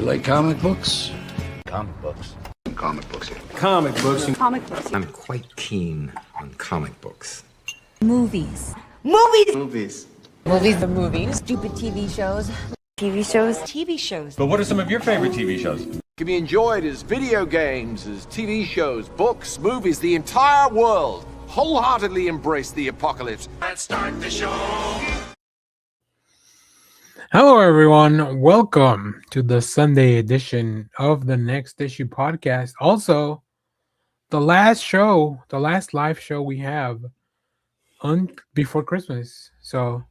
like comic books? Comic books. Comic books. Comic books. Comic books. I'm quite keen on comic books. Movies. Movies. The movies. Stupid TV shows. TV shows. But what are some of your favorite TV shows? Can be enjoyed as video games, as TV shows, books, movies, the entire world. Wholeheartedly embrace the apocalypse. Let's start the show. Hello, everyone. Welcome to the Sunday edition of the Next Issue podcast. Also, the last live show we have before Christmas. So,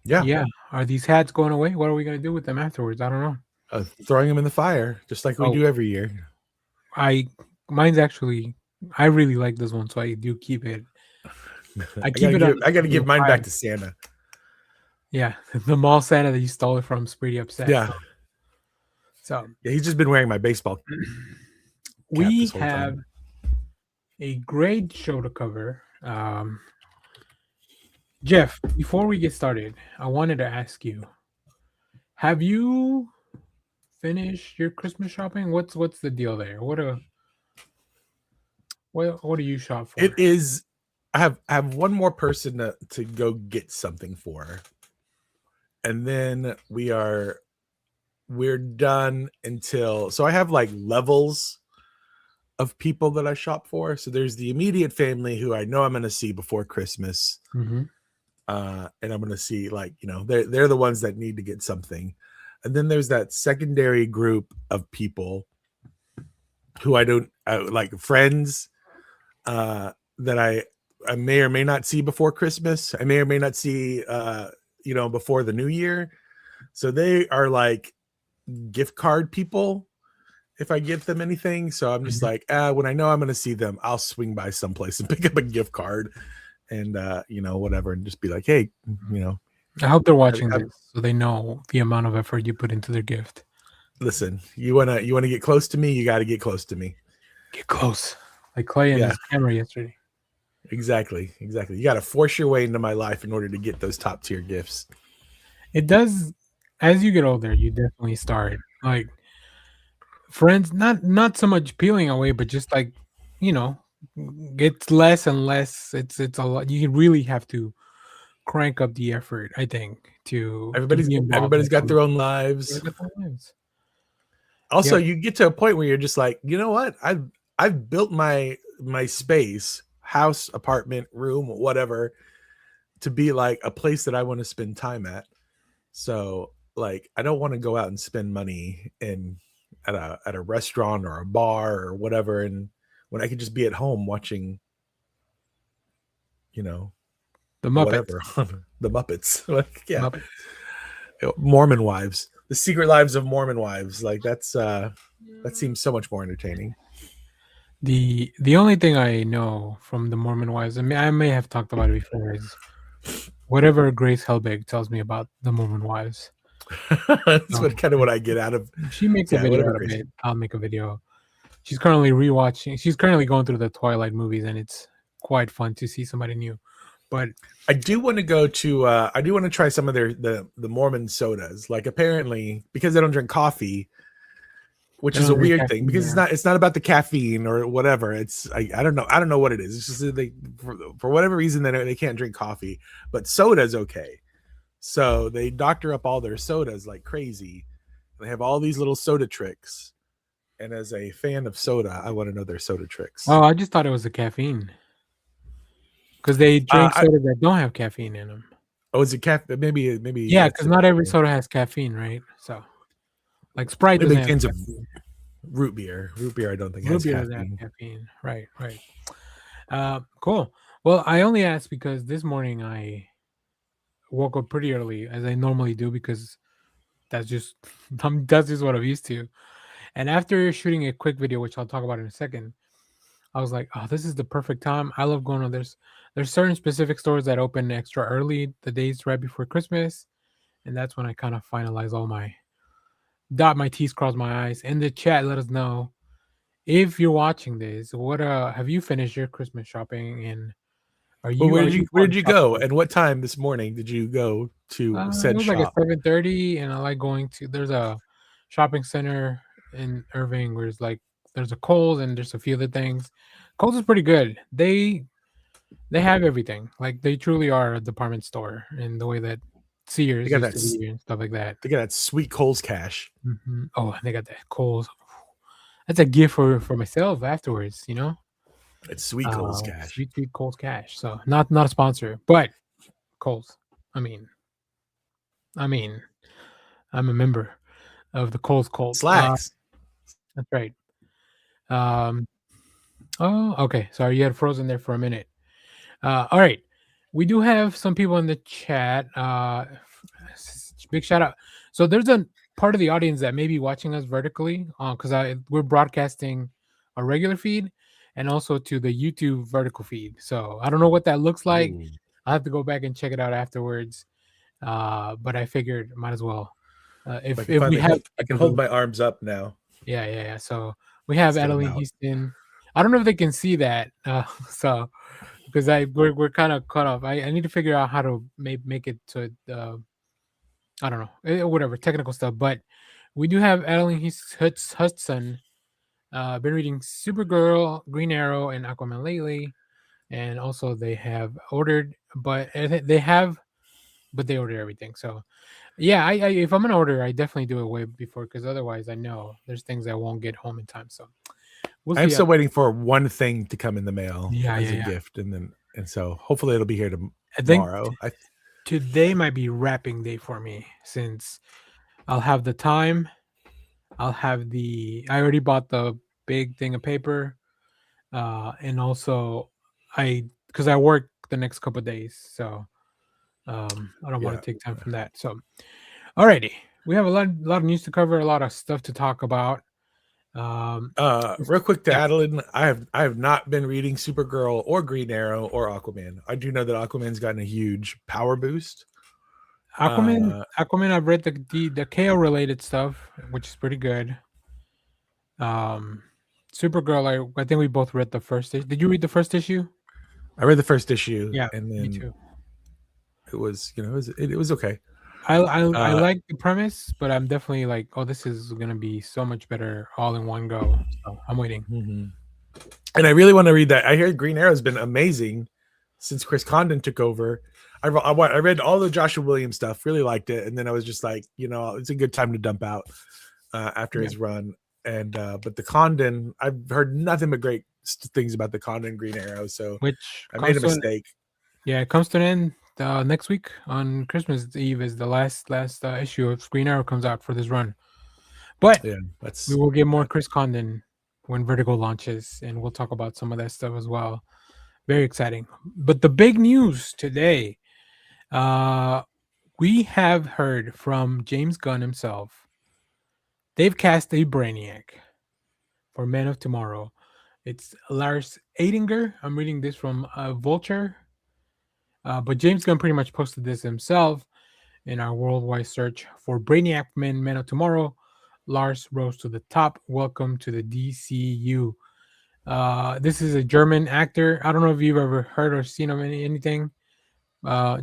yeah. Are these hats going away? What are we going to do with them afterwards? I don't know. Throwing them in the fire, just like we do every year. Mine's actually, I really like this one, so I do keep it. I got to give mine back to Santa. Yeah, the mall Santa that you stole it from is pretty upset. Yeah. So he's just been wearing my baseball cap. We have a great show to cover. Jeff, before we get started, I wanted to ask you: have you finished your Christmas shopping? What's the deal there? What do you shop for? It is. I have one more person to go get something for. And then we're done until, so I have like levels of people that I shop for. So there's the immediate family who I know I'm going to see before Christmas. Mm-hmm. And I'm going to see they're the ones that need to get something. And then there's that secondary group of people who I don't like, friends that I may or may not see before Christmas. I may or may not see, before the new year. So they are like gift card people if I give them anything. So I'm just like, when I know I'm going to see them, I'll swing by someplace and pick up a gift card and, whatever, and just be like, hey, I hope they're watching this so they know the amount of effort you put into their gift. Listen, you want to get close to me, you got to get close to me. Get close. Like Clay and his camera yesterday. Exactly. You got to force your way into my life in order to get those top tier gifts. It does. As you get older, you definitely start like friends, not so much peeling away, but just like, it's less and less. It's a lot. You really have to crank up the effort, I think, to everybody's got their own lives. Also, you get to a point where you're just like, you know what? I've built my space, house, apartment, room, whatever, to be like a place that I want to spend time at. So like, I don't want to go out and spend money at a restaurant or a bar or whatever. And when I could just be at home watching, the Muppets, the Muppets, Muppets. Mormon Wives, the Secret Lives of Mormon Wives. Like that seems so much more entertaining. The only thing I know from the Mormon Wives, I may have talked about it before, is whatever Grace Helbig tells me about the Mormon Wives. That's what I get out of. She makes a video out of it. I'll make a video. She's currently rewatching. She's currently going through the Twilight movies, and it's quite fun to see somebody new. But I do want to go to. I do want to try some of the Mormon sodas. Like apparently, because they don't drink coffee, which is a weird thing, because it's not about the caffeine or whatever. It's I don't know what it is. It's just they for whatever reason they can't drink coffee, but soda's okay. So they doctor up all their sodas like crazy. They have all these little soda tricks. And as a fan of soda, I want to know their soda tricks. Oh, I just thought it was the caffeine. Because they drink sodas that don't have caffeine in them. Oh, is it caffeine? Maybe. Yeah, because not every soda has caffeine, right? So, like Sprite doesn't have caffeine. Root beer, I don't think has caffeine. Right. Cool. Well, I only asked because this morning I woke up pretty early, as I normally do, because that's just what I'm used to. And after shooting a quick video, which I'll talk about in a second, I was like, oh, this is the perfect time. I love going on. There's certain specific stores that open extra early, the days right before Christmas. And that's when I kind of finalize all my dot my T's, cross my I's. In the chat, let us know if you're watching this. What have you finished your Christmas shopping? And where did you go? And what time this morning did you go to said shop? It was like at 7:30, and I like going to. There's a shopping center in Irving, where there's a Kohl's and there's a few other things. Kohl's is pretty good. They have everything. Like they truly are a department store in the way that Sears got used that to be and stuff like that. They got that sweet Kohl's cash. Oh, they got that Kohl's. That's a gift for myself afterwards. It's sweet Kohl's cash. Sweet Kohl's cash. So not a sponsor, but Kohl's. I mean, I'm a member of the Kohl's cult. Slacks. That's right. Oh, okay. Sorry, you had frozen there for a minute. All right. We do have some people in the chat. Big shout out. So there's a part of the audience that may be watching us vertically because we're broadcasting a regular feed and also to the YouTube vertical feed. So I don't know what that looks like. Ooh. I'll have to go back and check it out afterwards. But I figured might as well. If we have, I can hold my arms up now. Yeah. So we have Still Adeline out. Houston. I don't know if they can see that. So because we're kind of cut off. I need to figure out how to make it to I don't know, whatever technical stuff. But we do have Adeline Hudson. Been reading Supergirl, Green Arrow, and Aquaman lately, and also they have ordered, but they ordered everything. So yeah, I if I'm gonna order, I definitely do it way before because otherwise I know there's things I won't get home in time. So we'll I'm see. still waiting for one thing to come in the mail as a Yeah. gift, and so hopefully it'll be here I think tomorrow. today might be wrapping day for me since I'll have the time. I already bought the big thing of paper, and also because I work the next couple of days, so I don't want to take time from that. So, alrighty, we have a lot of news to cover, a lot of stuff to talk about. Real quick to Adeline, I have not been reading Supergirl or Green Arrow or Aquaman. I do know that Aquaman's gotten a huge power boost. Aquaman, I've read the KO related stuff, which is pretty good. Supergirl, I think we both read the first issue. Did you read the first issue? I read the first issue. Yeah, and then me too. It was, it was okay. I like the premise, but I'm definitely like, oh, this is gonna be so much better all in one go. So I'm waiting. Mm-hmm. And I really want to read that. I hear Green Arrow's been amazing since Chris Condon took over. I read all the Joshua Williams stuff, really liked it, and then I was just like, it's a good time to dump out after his run. And but the Condon, I've heard nothing but great things about the Condon Green Arrow, so Which I made a mistake. Yeah, it comes to an end next week on Christmas Eve is the last issue of Green Arrow comes out for this run. But yeah, we will get more Chris Condon when Vertigo launches, and we'll talk about some of that stuff as well. Very exciting. But the big news today, we have heard from James Gunn himself. They've cast a Brainiac for Men of Tomorrow. It's Lars Eidinger. I'm reading this from Vulture. But James Gunn pretty much posted this himself in our worldwide search for Brainiac Men of Tomorrow. Lars rose to the top. Welcome to the DCU. This is a German actor. I don't know if you've ever heard or seen of anything,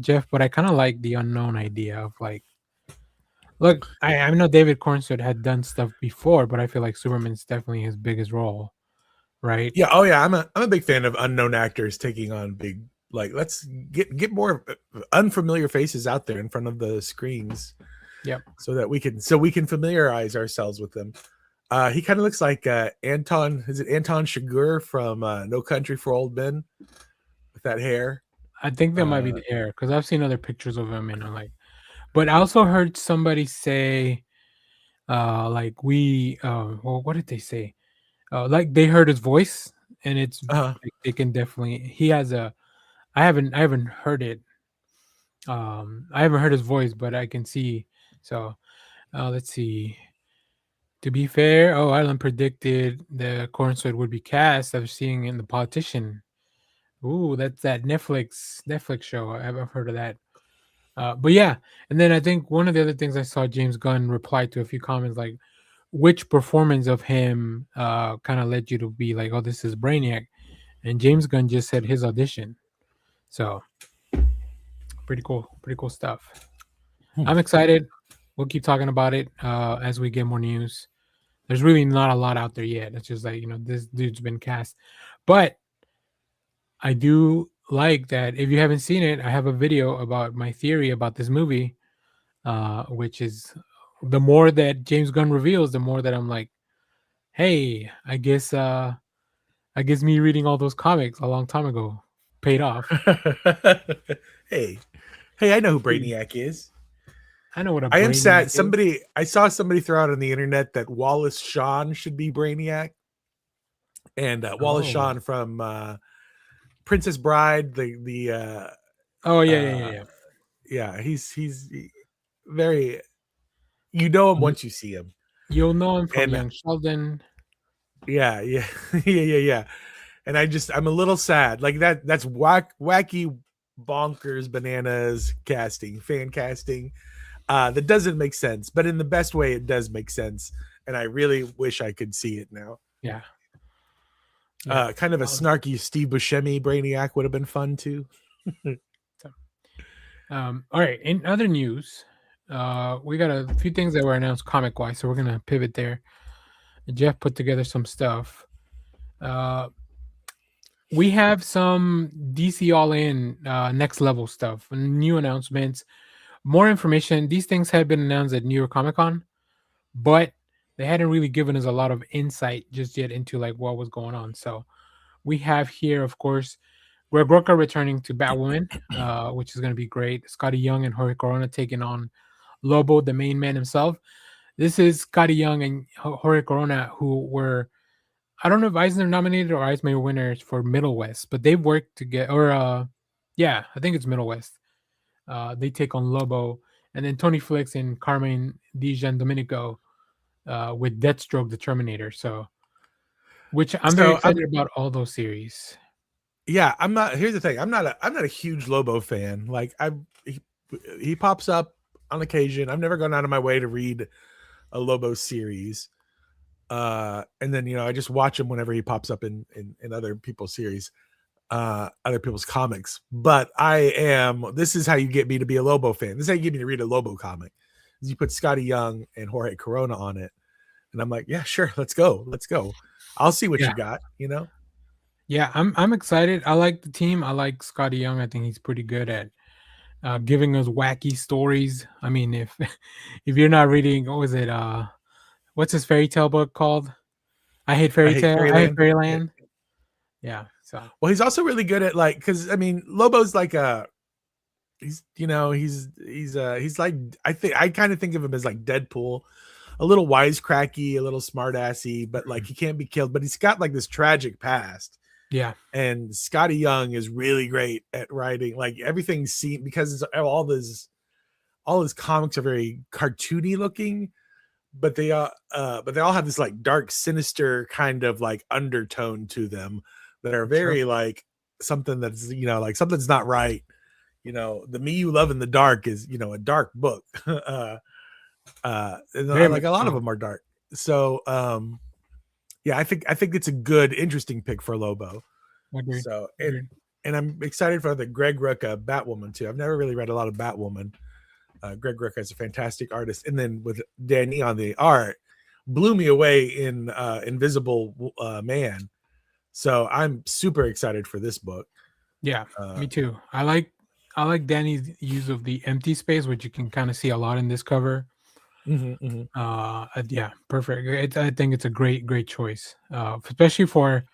Jeff, but I kind of like the unknown idea of like, look, I know David Cornstalk had done stuff before, but I feel like Superman's definitely his biggest role, right? Yeah. Oh yeah. I'm a big fan of unknown actors taking on big. Like, let's get more unfamiliar faces out there in front of the screens. Yep. So that we can familiarize ourselves with them. He kind of looks like Anton. Is it Anton Chigurh from No Country for Old Men with that hair? I think that might be the hair because I've seen other pictures of him and I'm like, but I also heard somebody say, what did they say? Like they heard his voice and it's like, they can definitely. He has a. I haven't heard it. I haven't heard his voice, but I can see. So, let's see. To be fair, Alan predicted the Cornsword would be cast. I was seeing in The Politician. Ooh, that's that Netflix show. I've heard of that. But yeah, and then I think one of the other things I saw James Gunn reply to a few comments like, which performance of him kind of led you to be like, oh, this is Brainiac, and James Gunn just said his audition. So pretty cool stuff. I'm excited. We'll keep talking about it as we get more news. There's really not a lot out there yet. It's just like, this dude's been cast. But I do like that. If you haven't seen it, I have a video about my theory about this movie, which is the more that James Gunn reveals, the more that I'm like, hey, I guess me reading all those comics a long time ago paid off. hey, I know who Brainiac is. I know what a I am sad. Brainiac is. I saw somebody throw out on the internet that Wallace Shawn should be Brainiac, and Wallace Oh. Shawn from Princess Bride. The Oh yeah. yeah, he's very. You know him once you see him. You'll know him from And Young Sheldon. yeah, yeah. And I'm a little sad. Like that's wacky, bonkers, bananas casting, fan casting. That doesn't make sense, but in the best way, it does make sense. And I really wish I could see it now. Yeah. Kind of a snarky Steve Buscemi Brainiac would have been fun too. All right. In other news, we got a few things that were announced comic wise, so we're gonna pivot there. Jeff put together some stuff. We have some DC All In next level stuff, new announcements, more information. These things had been announced at New York Comic Con, but they hadn't really given us a lot of insight just yet into like what was going on. So we have here, of course, Greg Rucka returning to Batwoman, which is going to be great. Scotty Young and Jorge Corona taking on Lobo, the main man himself. This is Scotty Young and Jorge Corona, who were, I don't know if Eisner nominated or Eisner winners for Middle West, but they've worked together. Or yeah, I think it's Middle West. They take on Lobo, and then Tony Flicks and Carmen Dijan Domenico with Deathstroke, the Terminator. So, which I'm very excited about all those series. Yeah, I'm not. Here's the thing. I'm not a huge Lobo fan. Like he pops up on occasion. I've never gone out of my way to read a Lobo series. And then I just watch him whenever he pops up in other people's series, other people's comics. But this is how you get me to be a Lobo fan. This is how you get me to read a Lobo comic. Is you put Scotty Young and Jorge Corona on it, and I'm like, yeah, sure, let's go. I'll see what you got. Yeah, I'm excited. I like the team. I like Scotty Young. I think he's pretty good at giving us wacky stories. I mean, if you're not reading, what was it? What's his fairy tale book called? I Hate Fairyland. I Hate Fairyland. Yeah. So well, he's also really good at because I mean, Lobo's like he's like I kind of think of him as like Deadpool, a little wisecracky, a little smartassy, but like he can't be killed. But he's got like this tragic past. Yeah. And Scotty Young is really great at writing. Like everything's seen because all his comics are very cartoony looking, but they all have this like dark, sinister kind of like undertone to them that are very like something that's like something's not right. The Me You Love in the Dark is a dark book. And like a lot of them are dark. So yeah, I think it's a good, interesting pick for Lobo. Agreed. So and I'm excited for the Greg Rucka Batwoman too. I've never really read a lot of Batwoman. Greg Rucka is a fantastic artist, and then with Danny on the art, blew me away in Invisible Man. So I'm super excited for this book. Yeah, me too. I like Danny's use of the empty space, which you can kind of see a lot in this cover. Yeah, perfect. I think it's a great choice, especially for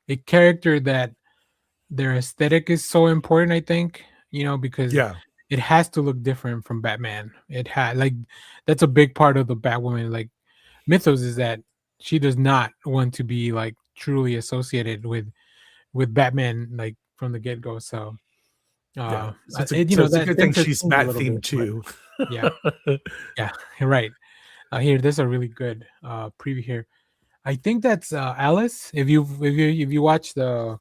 a character that their aesthetic is so important. I think because it has to look different from Batman. It had that's a big part of the Batwoman mythos, is that she does not want to be truly associated with Batman from the get go. So it's a good thing she's Bat themed too. Yeah, you're right. Here, there's a really good preview here. I think that's Alice. If you watch the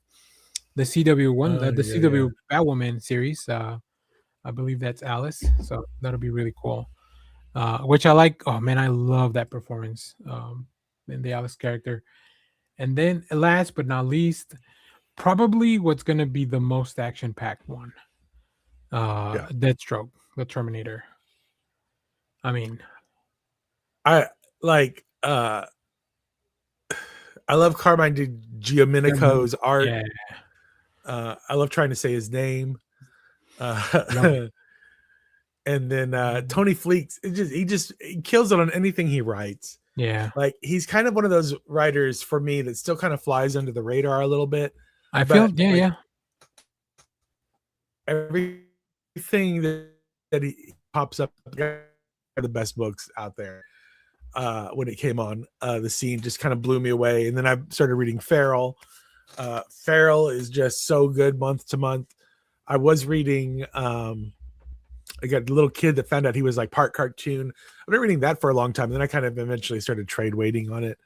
CW one, the CW Batwoman series, I believe that's Alice. So that'll be really cool. Which I like. Oh man, I love that performance in the Alice character. And then last but not least, probably what's gonna be the most action-packed one. Deathstroke, the Terminator. I mean, I like I love Carmine Di Giomenico's art. yeah, I love trying to say his name. love it. And then Tony Fleeks, he kills it on anything he writes. Yeah, Like he's kind of one of those writers for me that still kind of flies under the radar a little bit. I feel But yeah, like, yeah. everything that he pops up are the best books out there. When it came on, the scene just kind of blew me away. And then I started reading Feral. Feral is just so good month to month. I was reading I got a little kid that found out he was like part cartoon. I've been reading that for a long time. And then I kind of eventually started trade waiting on it.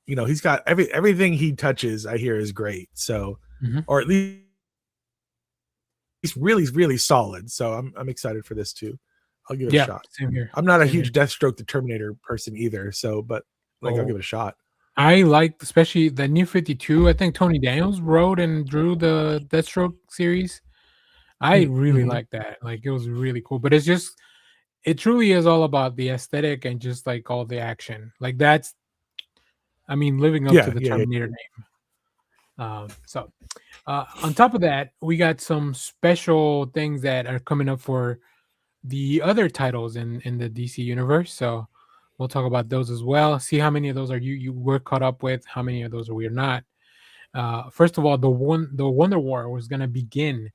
He's got everything he touches, I hear, is great. So, or at least he's really, really solid. So I'm excited for this too. I'll give it a shot. Same here. I'm not a huge Deathstroke the Terminator person either. So, but I'll give it a shot. I like especially the New 52. I think Tony Daniels wrote and drew the Deathstroke series. I really like that. Like it was really cool. But it truly is all about the aesthetic and just like all the action. Like that's, I mean, living up to the Terminator name. On top of that, we got some special things that are coming up for the other titles in the DC universe. So we'll talk about those as well. See how many of those are you were caught up with, how many of those are we're not. First of all, the Wonder War was gonna begin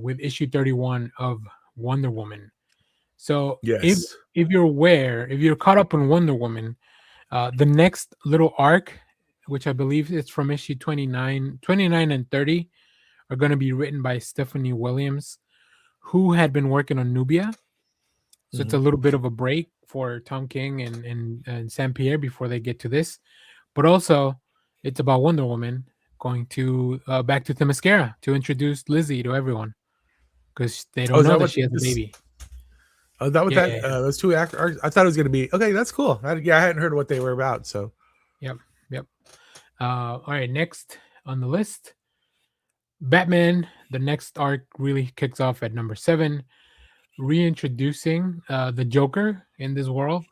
with issue 31 of Wonder Woman. So if you're aware, if you're caught up in Wonder Woman, the next little arc, which I believe is from issue 29 and 30, are going to be written by Stephanie Williams, who had been working on Nubia. So it's a little bit of a break for Tom King and Sam Pierre before they get to this. But also, it's about Wonder Woman going to back to Themyscira to introduce Lizzie to everyone because they don't know that she has a baby. Oh, that was those two actors. I thought it was going to be okay. That's cool. I hadn't heard what they were about. So, yep. All right, next on the list, Batman. The next arc really kicks off at number 7, reintroducing the Joker in this world,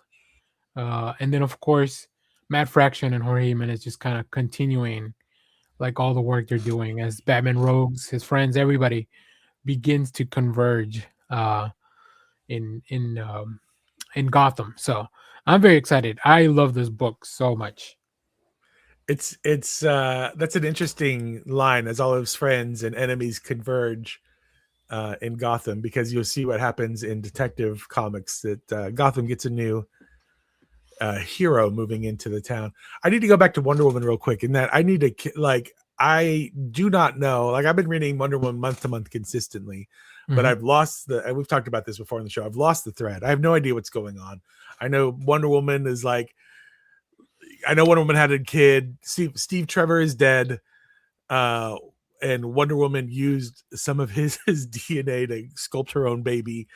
and then of course, Matt Fraction and Jorge Jimenez just kind of continuing like all the work they're doing as Batman rogues, his friends, everybody begins to converge in Gotham. So I'm very excited. I love this book so much. It's that's an interesting line as all of his friends and enemies converge in Gotham, because you'll see what happens in Detective Comics that Gotham gets a new hero moving into the town. I need to go back to Wonder Woman real quick, in that I need to I do not know. Like I've been reading Wonder Woman month to month consistently, but I've lost we've talked about this before on the show. I've lost the thread. I have no idea what's going on. I know Wonder Woman is I know Wonder Woman had a kid. Steve Trevor is dead. And Wonder Woman used some of his DNA to sculpt her own baby.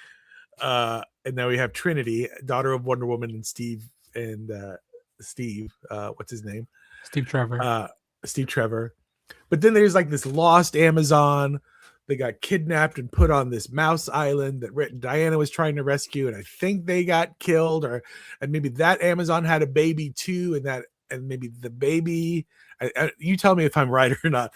And now we have Trinity, daughter of Wonder Woman, and Steve, what's his name? Steve Trevor. But then there's this lost Amazon. They got kidnapped and put on this mouse island that Diana was trying to rescue, and I think they got killed, and maybe that Amazon had a baby too, and maybe the baby. You tell me if I'm right or not.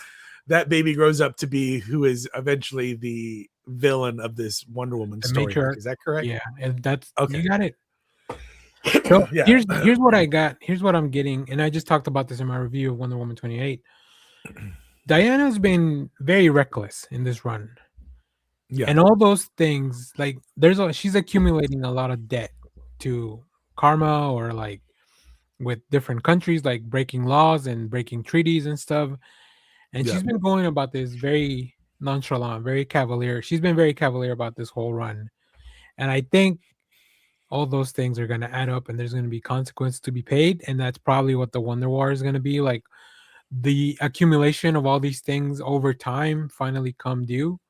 That baby grows up to be who is eventually the villain of this Wonder Woman story. Is that correct? Yeah, and that's okay. You got it. So here's what I got. Here's what I'm getting, and I just talked about this in my review of Wonder Woman 28. Diana's been very reckless in this run. Yeah. And all those things, she's accumulating a lot of debt to Karma, or with different countries, breaking laws and breaking treaties and stuff. And she's been going about this very nonchalant, very cavalier. She's been very cavalier about this whole run. And I think all those things are going to add up, and there's going to be consequences to be paid. And that's probably what the Wonder War is going to be like. The accumulation of all these things over time finally come due.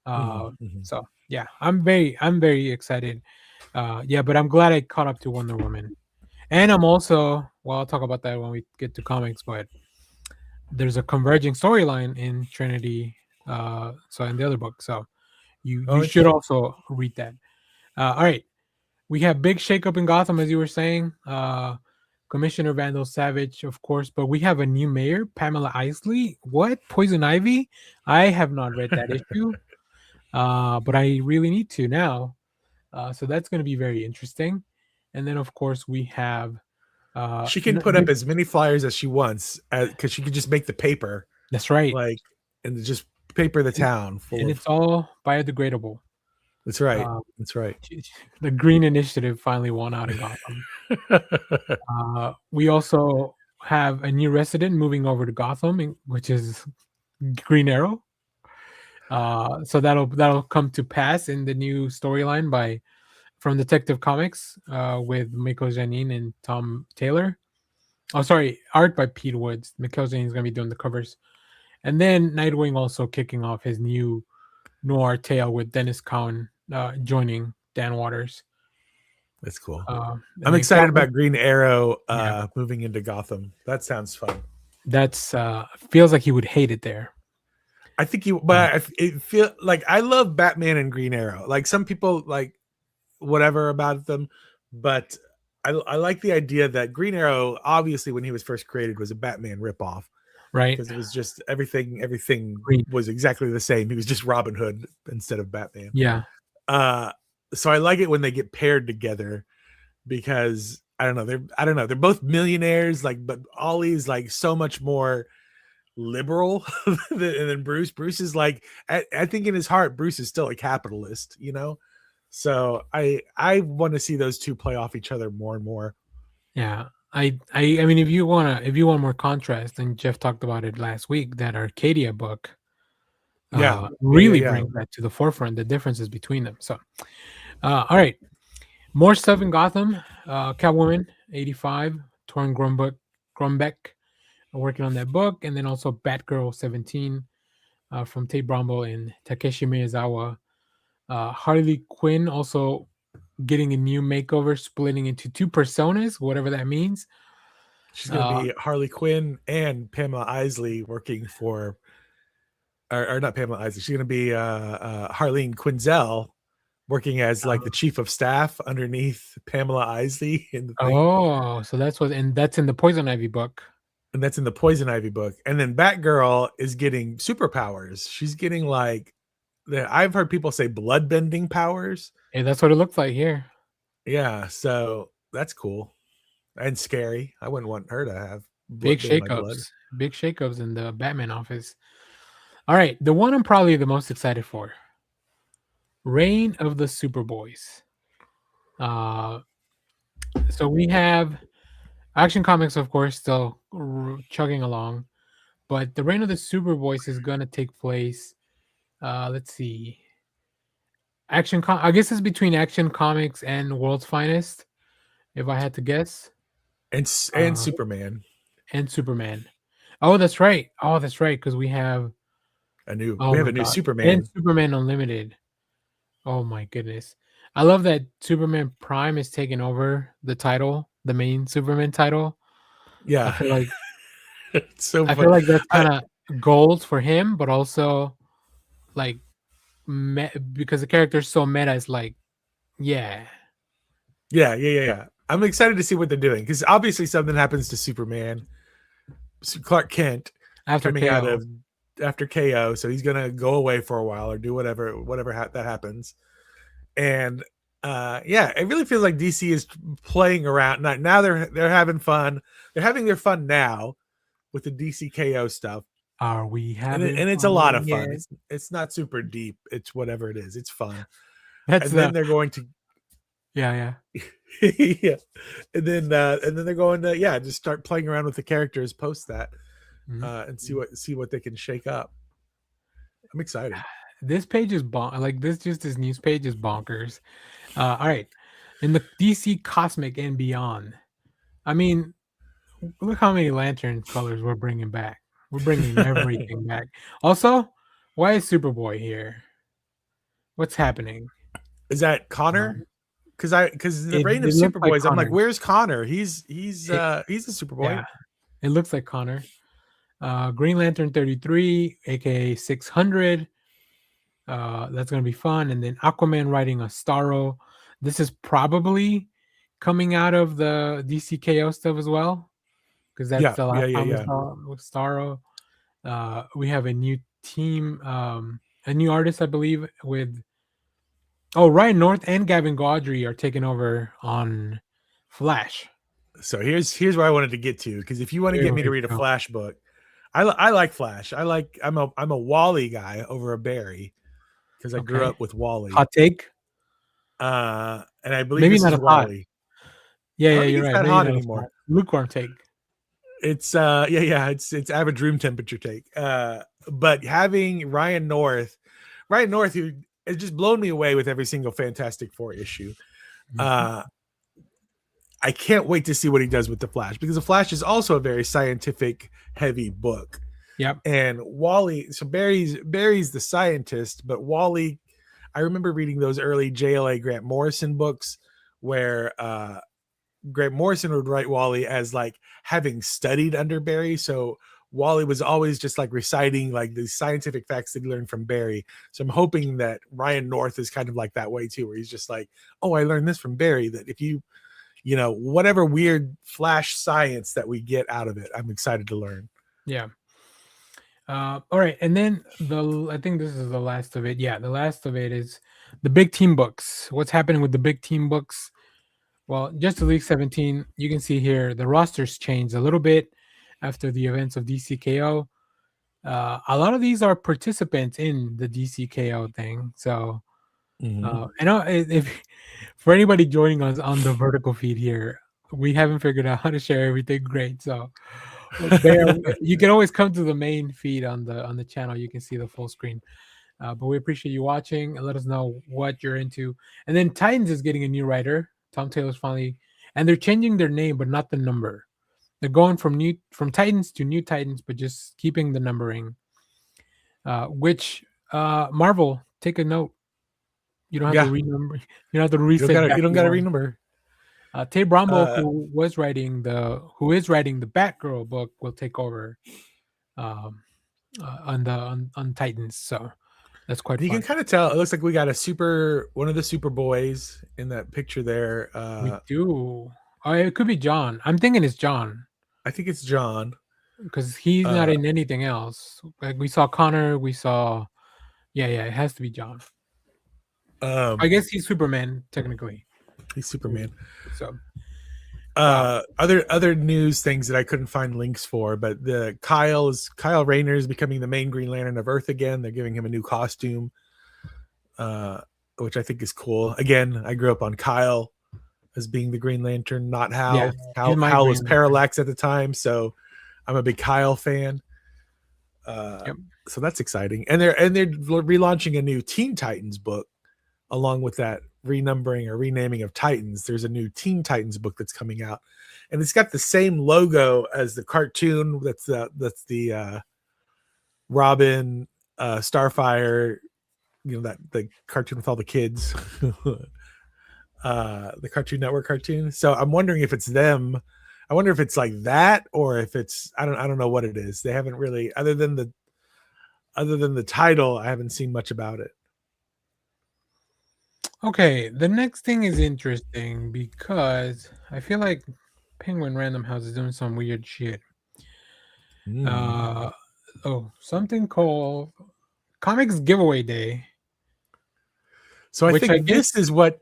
So yeah, I'm very excited. But I'm glad I caught up to Wonder Woman. And I'm also, I'll talk about that when we get to comics, but there's a converging storyline in Trinity, so in the other book. So you should also read that. All right. We have big shakeup in Gotham, as you were saying. Commissioner Vandal Savage, of course, but we have a new mayor, Pamela Isley. What? Poison Ivy? I have not read that issue, but I really need to now. So that's going to be very interesting. And then, of course, we have. She can put up as many flyers as she wants because she can just make the paper. That's right. Like, and just paper the town full and of. It's all biodegradable. That's right. That's right. The Green Initiative finally won out in Gotham. We also have a new resident moving over to Gotham, which is Green Arrow. So that'll come to pass in the new storyline from Detective Comics with Mikkel Janin and Tom Taylor. Oh, sorry, art by Pete Woods. Mikkel Janin is going to be doing the covers, and then Nightwing also kicking off his new noir tale with Dennis Cowan joining Dan Waters. That's cool. I'm excited about Green Arrow moving into Gotham. That sounds fun. That's feels like he would hate it there. I think it feel like I love Batman and Green Arrow. Like some people like whatever about them, but I like the idea that Green Arrow, obviously when he was first created, was a Batman ripoff. Right. Because it was just everything was exactly the same. He was just Robin Hood instead of Batman. Yeah. So I like it when they get paired together because I don't know. They're both millionaires, like, but Ollie's like so much more liberal than Bruce. Bruce is like, I think in his heart, Bruce is still a capitalist, you know? So I want to see those two play off each other more and more. Yeah. I mean, if you want more contrast, and Jeff talked about it last week, that Arcadia book, really brings that to the forefront, the differences between them. So, all right, more stuff in Gotham. Catwoman 85, Torrin Grumbeck, working on that book, and then also Batgirl 17 from Tate Bromwell and Takeshi Miyazawa. Harley Quinn also getting a new makeover, splitting into two personas, whatever that means. She's going to be Harley Quinn and Pamela Isley working for, or not Pamela Isley. She's going to be Harleen Quinzel working as like the chief of staff underneath Pamela Isley. In the thing. Oh, so that's in the Poison Ivy book. And that's in the Poison Ivy book. And then Batgirl is getting superpowers. She's getting like, I've heard people say blood bending powers. Hey, that's what it looks like here. Yeah, so that's cool and scary. I wouldn't want her to have big shakeups in the Batman office. All right, the one I'm probably the most excited for, Reign of the Superboys. So we have Action Comics, of course, still chugging along, but the Reign of the Superboys is going to take place. Let's see. I guess it's between Action Comics and World's Finest, if I had to guess. And Superman. And Superman. Oh, that's right. Because we have a new Superman. And Superman Unlimited. Oh my goodness. I love that Superman Prime is taking over the title, the main Superman title. Yeah. I feel like it's so I feel like that's kind of gold for him, but also like because the character is so meta, it's like, yeah. I'm excited to see what they're doing because obviously something happens to Superman, Clark Kent, after KO, so he's gonna go away for a while or do whatever that happens, and it really feels like DC is playing around. Now they're having fun. They're having their fun now with the DC KO stuff. Are we having? And it's a lot of fun. It's not super deep. It's whatever it is. It's fun. Then they're going to. Yeah. Yeah. And then they're going to just start playing around with the characters post that, and see what they can shake up. I'm excited. This page is this news page is bonkers. All right, in the DC Cosmic and Beyond. I mean, look how many Lantern colors we're bringing back. We're bringing everything back. Also, why is Superboy here? What's happening? Is that Connor? Because the Reign of Superboys, I'm like, where's Connor? He's a Superboy. Yeah, it looks like Connor. Green Lantern 33, aka 600. That's gonna be fun. And then Aquaman riding a Starro. This is probably coming out of the DCKO stuff as well, because that's Yeah, the last yeah, time we yeah. saw with Starro. We have a new team, a new artist, I believe, with Ryan North and Gavin Gaudry are taking over on Flash. So here's where I wanted to get to, because if you want to Here get me to we read a go. Flash book, I like Flash. I'm a Wally guy over a Barry because I grew Okay. up with Wally. Hot take? And I believe Maybe this not is as hot. Wally. Yeah, I yeah, don't think you're it's right. that Maybe hot not as anymore. hot. Lukewarm take. It's it's average room temperature take. But having Ryan North, who has just blown me away with every single Fantastic Four issue. I can't wait to see what he does with the Flash, because the Flash is also a very scientific heavy book. Yep. And Wally, so Barry's the scientist, but Wally, I remember reading those early JLA Grant Morrison books where Grant Morrison would write Wally as like having studied under Barry. So Wally was always just like reciting like the scientific facts that he learned from Barry. So I'm hoping that Ryan North is kind of like that way too, where he's just like, oh, I learned this from Barry, that if you whatever weird Flash science that we get out of it, I'm excited to learn. Yeah. All right, and then I think this is the last of it. Yeah, the last of it is the big team books. What's happening with the big team books? Well, just to League 17, you can see here the rosters changed a little bit after the events of DCKO. A lot of these are participants in the DCKO thing. So, I know if for anybody joining us on the vertical feed here, we haven't figured out how to share everything great. So, you can always come to the main feed on the channel. You can see the full screen. But we appreciate you watching, and let us know what you're into. And then Titans is getting a new writer. Tom Taylor's finally, and they're changing their name, but not the number. They're going from Titans to New Titans, but just keeping the numbering. Which Marvel, take a note. You don't have to renumber. You don't have to reset. You don't gotta renumber. Tay Brombo, who is writing the Batgirl book, will take over on Titans. So that's quite fun. You can kind of tell. It looks like we got one of the Superboys in that picture there. We do. It could be John. I'm thinking it's John. I think it's John, because he's not in anything else. Like we saw Connor, we saw. Yeah, it has to be John. I guess he's Superman technically. He's Superman. So, other news things that I couldn't find links for, but Kyle Rayner is becoming the main Green Lantern of Earth again. They're giving him a new costume, which I think is cool. Again, I grew up on Kyle as being the Green Lantern, not Hal. Yeah, Hal was Parallax at the time, so I'm a big Kyle fan. So that's exciting. And they're relaunching a new Teen Titans book along with that renumbering or renaming of Titans. There's a new Teen Titans book that's coming out, and it's got the same logo as the cartoon. That's the Robin, Starfire, that the cartoon with all the kids, the Cartoon Network cartoon. So I'm wondering if it's them. I wonder if it's like that, or if it's I don't know what it is. They haven't really, other than the title, I haven't seen much about it. Okay, the next thing is interesting because I feel like Penguin Random House is doing some weird shit. Something called Comics Giveaway Day. So I think this is what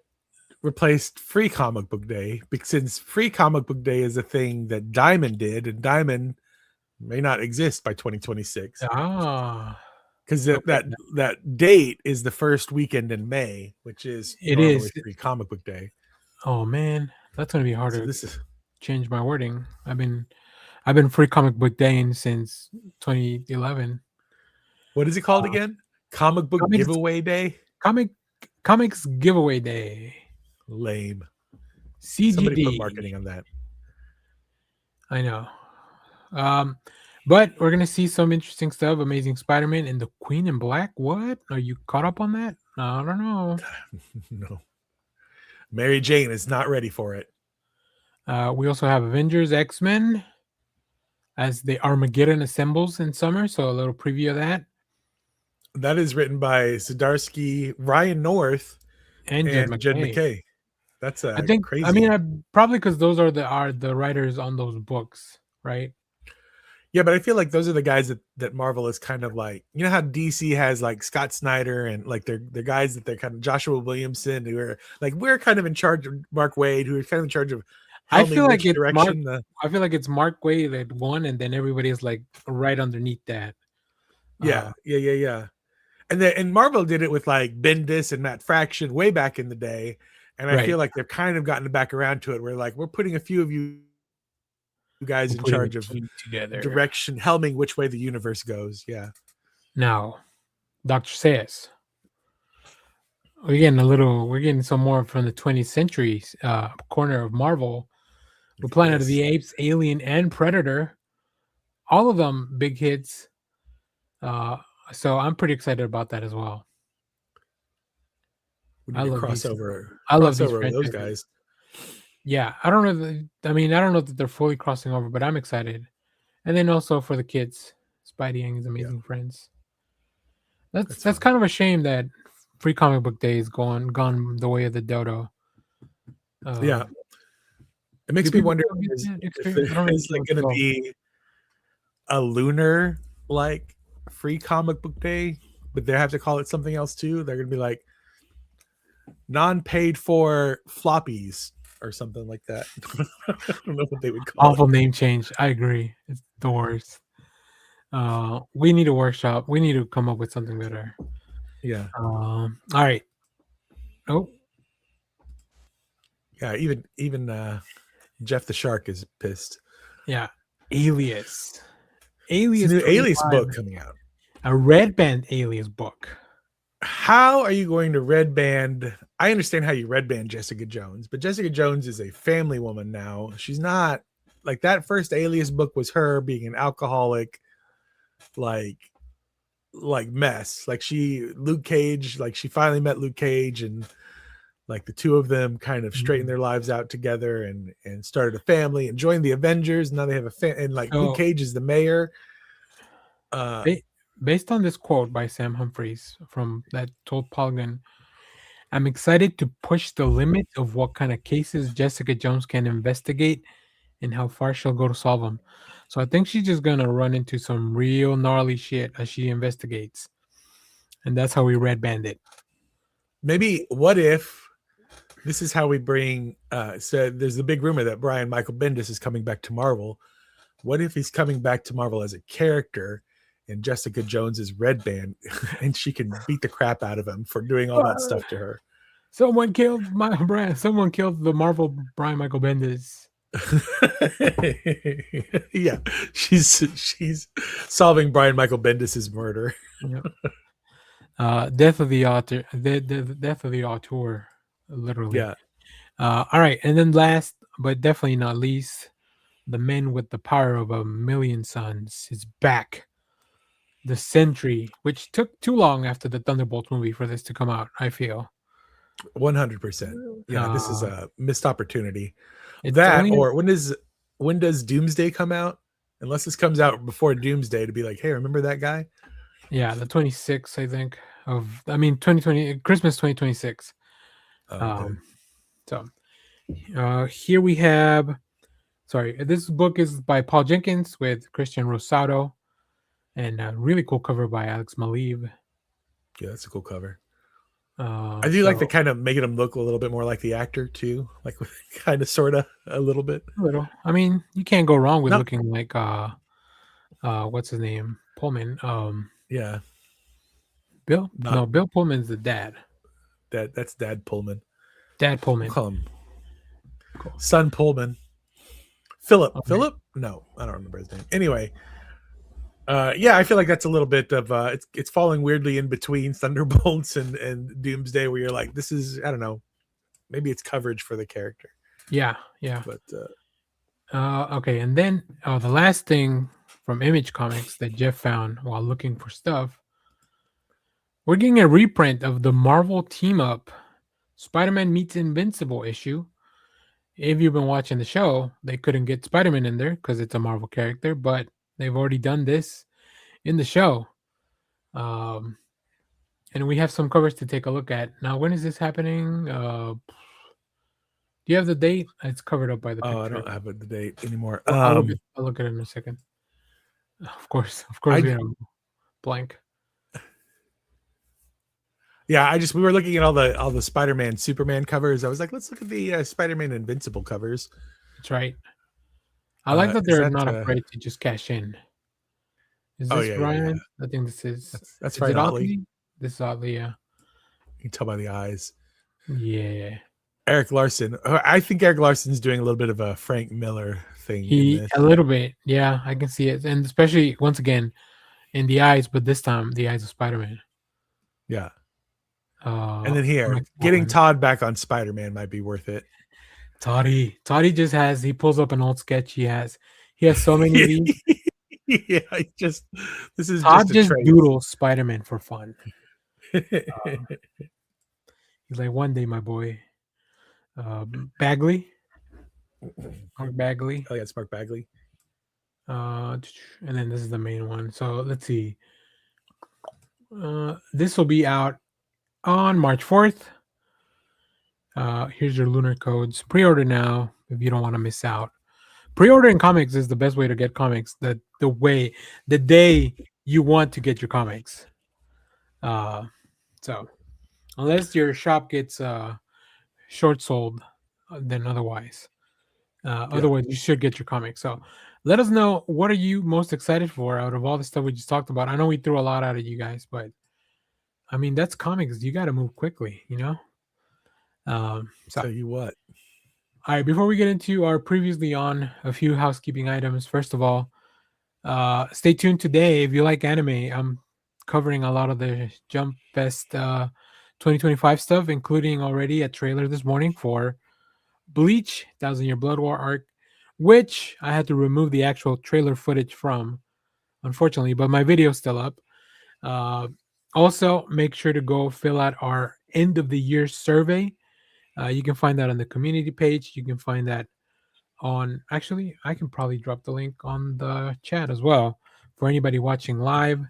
replaced Free Comic Book Day, because since Free Comic Book Day is a thing that Diamond did, and Diamond may not exist by 2026. Because that date is the first weekend in May, which is Free Comic Book Day. Oh man, that's gonna be harder. So change my wording. I've been Free Comic Book Day since 2011. What is it called again? Comics Giveaway Day. Comics Giveaway Day. Lame. CGD. Somebody put marketing on that. I know. But we're gonna see some interesting stuff. Amazing Spider-Man and the Queen in Black. What? Are you caught up on that? I don't know. No. Mary Jane is not ready for it. We also have Avengers, X-Men, as the Armageddon assembles in summer. So a little preview of that. That is written by Zdarsky, Ryan North, and Jed McKay. That's I think. crazy. I mean, probably because those are the writers on those books, right? Yeah, but I feel like those are the guys that Marvel is kind of like, you know how DC has like Scott Snyder and like they're guys that they're kind of Joshua Williamson, who are like, we're kind of in charge of Mark Waid, who is kind of in charge of I helming feel like which it's Mark. direction. I feel like it's Mark Waid that won, and then everybody is like right underneath that. Yeah. And Marvel did it with like Bendis and Matt Fraction way back in the day. And I Right. feel like they've kind of gotten back around to it. We're like, we're putting a few of you guys in charge of direction, helming which way the universe goes. Yeah. Now, Dr. Sayers. We're getting some more from the 20th century corner of Marvel. With Planet of the Apes, Alien, and Predator. All of them big hits. So I'm pretty excited about that as well. We need to crossover. I love these those guys. Yeah, I don't know. I don't know that they're fully crossing over, but I'm excited. And then also for the kids, Spidey and his amazing friends. That's kind of a shame that Free Comic Book Day is gone the way of the dodo. Yeah, it makes me wonder if there's like going to be a lunar like Free Comic Book Day, but they have to call it something else too. They're going to be like non-paid for floppies or something like that. I don't know what they would call Awful name change. I agree. It's the worst. We need a workshop. We need to come up with something better. Yeah. All right. Oh. Yeah. Even Jeff the Shark is pissed. Yeah. Alias. New Alias book coming out. A red band Alias book. How are you going to red band? I understand how you red band Jessica Jones, but Jessica Jones is a family woman now. She's not like that first Alias book was her being an alcoholic, like mess. Like Luke Cage, like she finally met Luke Cage and like the two of them kind of straightened their lives out together and started a family and joined the Avengers. Now they have and like Luke Cage is the mayor. Based on this quote by Sam Humphries from that told Polygon, I'm excited to push the limit of what kind of cases Jessica Jones can investigate and how far she'll go to solve them. So I think she's just gonna run into some real gnarly shit as she investigates, and that's how we red band it. Maybe what if this is how we bring? So there's the big rumor that Brian Michael Bendis is coming back to Marvel. What if he's coming back to Marvel as a character? And Jessica Jones is red band, and she can beat the crap out of him for doing all that stuff to her. Someone killed the Marvel Brian Michael Bendis. Yeah, she's solving Brian Michael Bendis's murder. Yep. Death of the author. The death of the auteur. Literally. Yeah. All right, and then last but definitely not least, the Man with the Power of a Million Suns is back. The Sentry, which took too long after the Thunderbolts movie for this to come out, I feel. 100%. Yeah, this is a missed opportunity. That or when does Doomsday come out? Unless this comes out before Doomsday to be like, hey, remember that guy? Yeah, the 26th, I think, 2020, Christmas 2026. Okay. So here we have, this book is by Paul Jenkins with Christian Rosado. And a really cool cover by Alex Maleev. Yeah, that's a cool cover. I do like the kind of making him look a little bit more like the actor too, like kind of, sort of, a little bit. A little. I mean, you can't go wrong with looking like what's his name, Pullman. Yeah, Bill. No, Bill Pullman's the dad. That's Dad Pullman. Dad Pullman. We'll call him Son Pullman. Philip. Okay. Philip? No, I don't remember his name. Anyway. Yeah, I feel like that's a little bit of it's falling weirdly in between Thunderbolts and Doomsday, where you're like, this is, I don't know, maybe it's coverage for the character. Yeah. But okay, and then the last thing from Image Comics that Jeff found while looking for stuff, we're getting a reprint of the Marvel Team Up Spider-Man Meets Invincible issue. If you've been watching the show, they couldn't get Spider-Man in there because it's a Marvel character, but they've already done this in the show. And we have some covers to take a look at. Now, when is this happening? Do you have the date? It's covered up by the picture. Oh, I don't have the date anymore. Well, I'll look at it in a second. Of course, we have blank. Yeah, we were looking at all the Spider-Man, Superman covers. I was like, let's look at the Spider-Man Invincible covers. That's right. I like that Is they're that, not afraid to just cash in. Is Oh, this yeah, Brian? yeah. I think this is. That's Is right, it Otley. Otley? This is Otley, yeah. You can tell by the eyes. Yeah. Eric Larson. I think Eric Larson's doing a little bit of a Frank Miller thing. A little bit, yeah, I can see it, and especially once again in the eyes, but this time the eyes of Spider-Man. Yeah. And then here, Max getting Baldwin. Todd back on Spider-Man might be worth it. Toddy just he pulls up an old sketch. He has so many of these. Yeah, this is Todd just trait. doodles Spider-Man for fun. He's like, one day, my boy. Bagley. Mark Bagley. Oh yeah, it's Mark Bagley. And then this is the main one. So let's see. This will be out on March 4th. Here's your lunar codes. Pre-order now if you don't want to miss out. Pre-ordering comics is the best way to get comics. The day you want to get your comics. So unless your shop gets short sold, then otherwise. Otherwise, you should get your comics. So let us know, what are you most excited for out of all the stuff we just talked about? I know we threw a lot out at you guys, but I mean, that's comics. You got to move quickly, you know? Tell you what. All right, before we get into our previously on, a few housekeeping items. First of all, stay tuned today. If you like anime, I'm covering a lot of the Jump Fest 2025 stuff, including already a trailer this morning for Bleach, 1,000 Year Blood War arc, which I had to remove the actual trailer footage from, unfortunately, but my video's still up. Also, make sure to go fill out our end of the year survey. You can find that on the community page. You can find that on, actually, I can probably drop the link on the chat as well for anybody watching live.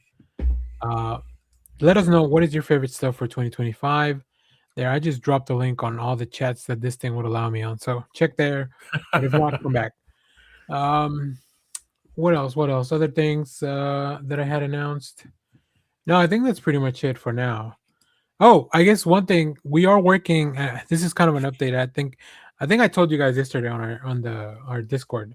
Let us know, what is your favorite stuff for 2025. There, I just dropped a link on all the chats that this thing would allow me on. So check there. But if not, come back. What else? Other things that I had announced? No, I think that's pretty much it for now. Oh, I guess one thing, we are working. This is kind of an update. I think I told you guys yesterday on our Discord.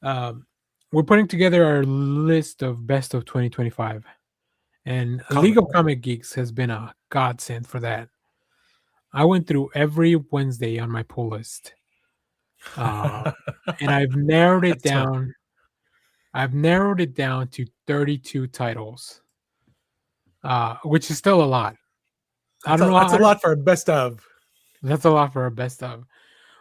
We're putting together our list of best of 2025, and League of Comic Geeks has been a godsend for that. I went through every Wednesday on my pull list, and I've narrowed it down. I've narrowed it down to 32 titles, which is still a lot. That's a lot for a best of. That's a lot for a best of.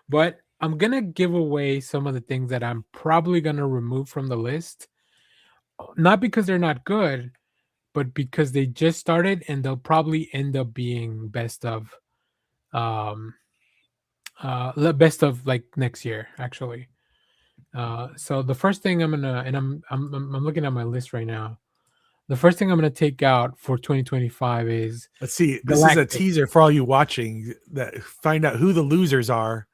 But I'm going to give away some of the things that I'm probably going to remove from the list. Not because they're not good, but because they just started and they'll probably end up being best of like next year, actually. So the first thing I'm gonna, and I'm looking at my list right now. The first thing I'm gonna take out for 2025 is, let's see. This is a teaser for all you watching. That find out who the losers are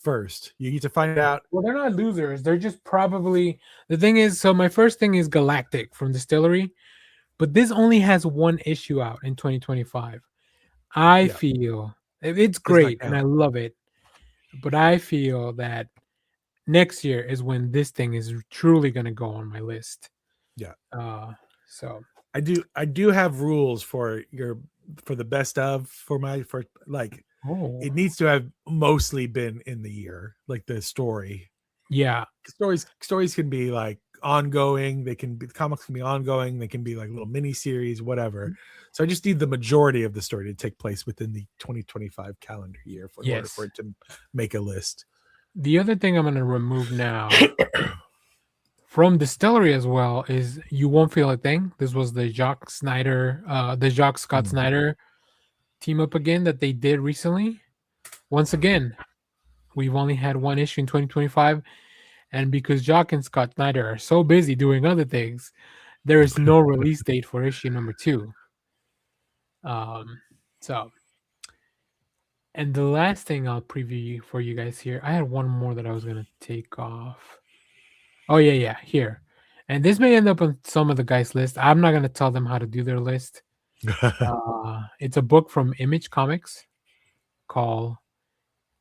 first. You need to find out. Well, they're not losers. They're just probably, the thing is. So my first thing is Galactic from Distillery, but this only has one issue out in 2025. I feel it's great and I love it, but I feel that next year is when this thing is truly going to go on my list. Yeah. So I do have rules for the best of it needs to have mostly been in the year, like the story. Yeah. Stories can be like ongoing. Comics can be ongoing. They can be like little mini series, whatever. So I just need the majority of the story to take place within the 2025 calendar year in order for it to make a list. The other thing I'm going to remove now from Distillery as well is You Won't Feel a Thing. This was the Jacques Scott Snyder team up again that they did recently. Once again, we've only had one issue in 2025, and because Jacques and Scott Snyder are so busy doing other things, there is no release date for issue number 2. So And the last thing I'll preview for you guys here, I had one more that I was gonna take off. Oh yeah, here. And this may end up on some of the guys' list. I'm not gonna tell them how to do their list. It's a book from Image Comics called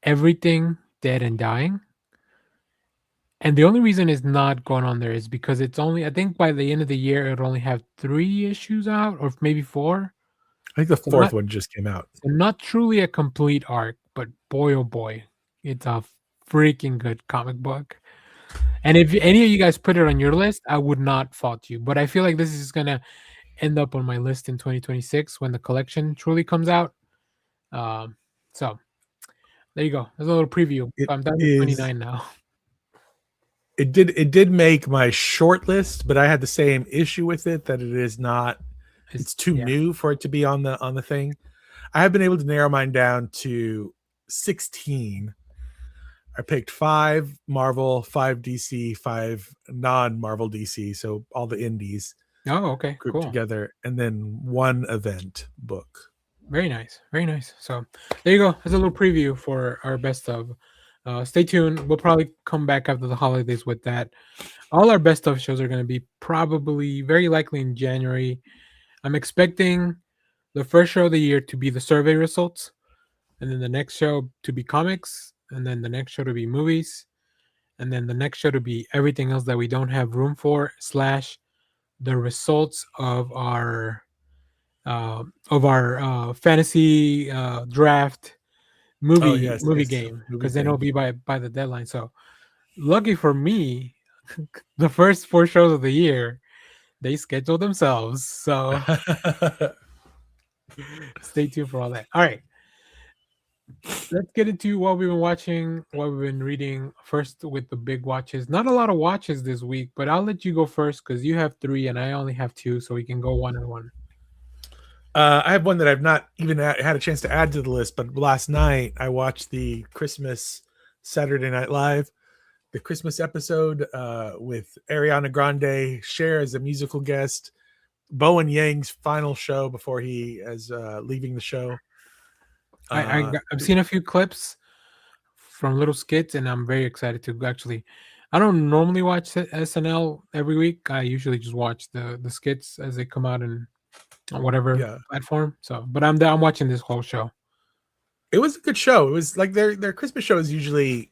Everything Dead and Dying. And the only reason it's not going on there is because it's only, I think by the end of the year, it'll only have 3 issues out, or maybe 4. I think the So fourth one just came out. So not truly a complete arc, but boy, oh boy, it's a freaking good comic book. And if any of you guys put it on your list, I would not fault you. But I feel like this is going to end up on my list in 2026 when the collection truly comes out. So there you go. There's a little preview. I'm down to 29 now. It did make my short list, but I had the same issue with it that it is not. It's too new for it to be on the thing. I have been able to narrow mine down to 16. I picked 5 Marvel, 5 DC, 5 non-Marvel DC, so all the indies. Oh, okay, grouped together, and then 1 event book. Very nice, very nice. So there you go. There's a little preview for our best of. Stay tuned. We'll probably come back after the holidays with that. All our best of shows are going to be probably very likely in January. I'm expecting the first show of the year to be the survey results, and then the next show to be comics, and then the next show to be movies, and then the next show to be everything else that we don't have room for / the results of our fantasy draft movie game, because then it'll be by the deadline. So lucky for me, the first 4 shows of the year they schedule themselves. So stay tuned for all that. All right, let's get into what we've been watching, what we've been reading. First with the big watches. Not a lot of watches this week, but I'll let you go first because you have 3 and I only have 2, so we can go one and one. I have one that I've not even had a chance to add to the list, but last night I watched the Christmas Saturday Night Live, the Christmas episode with Ariana Grande, Cher as a musical guest, Bowen Yang's final show before he is leaving the show. I've seen a few clips from little skits, and I'm very excited to actually. I don't normally watch SNL every week. I usually just watch the skits as they come out and on whatever platform. So, but I'm watching this whole show. It was a good show. It was like their Christmas show is usually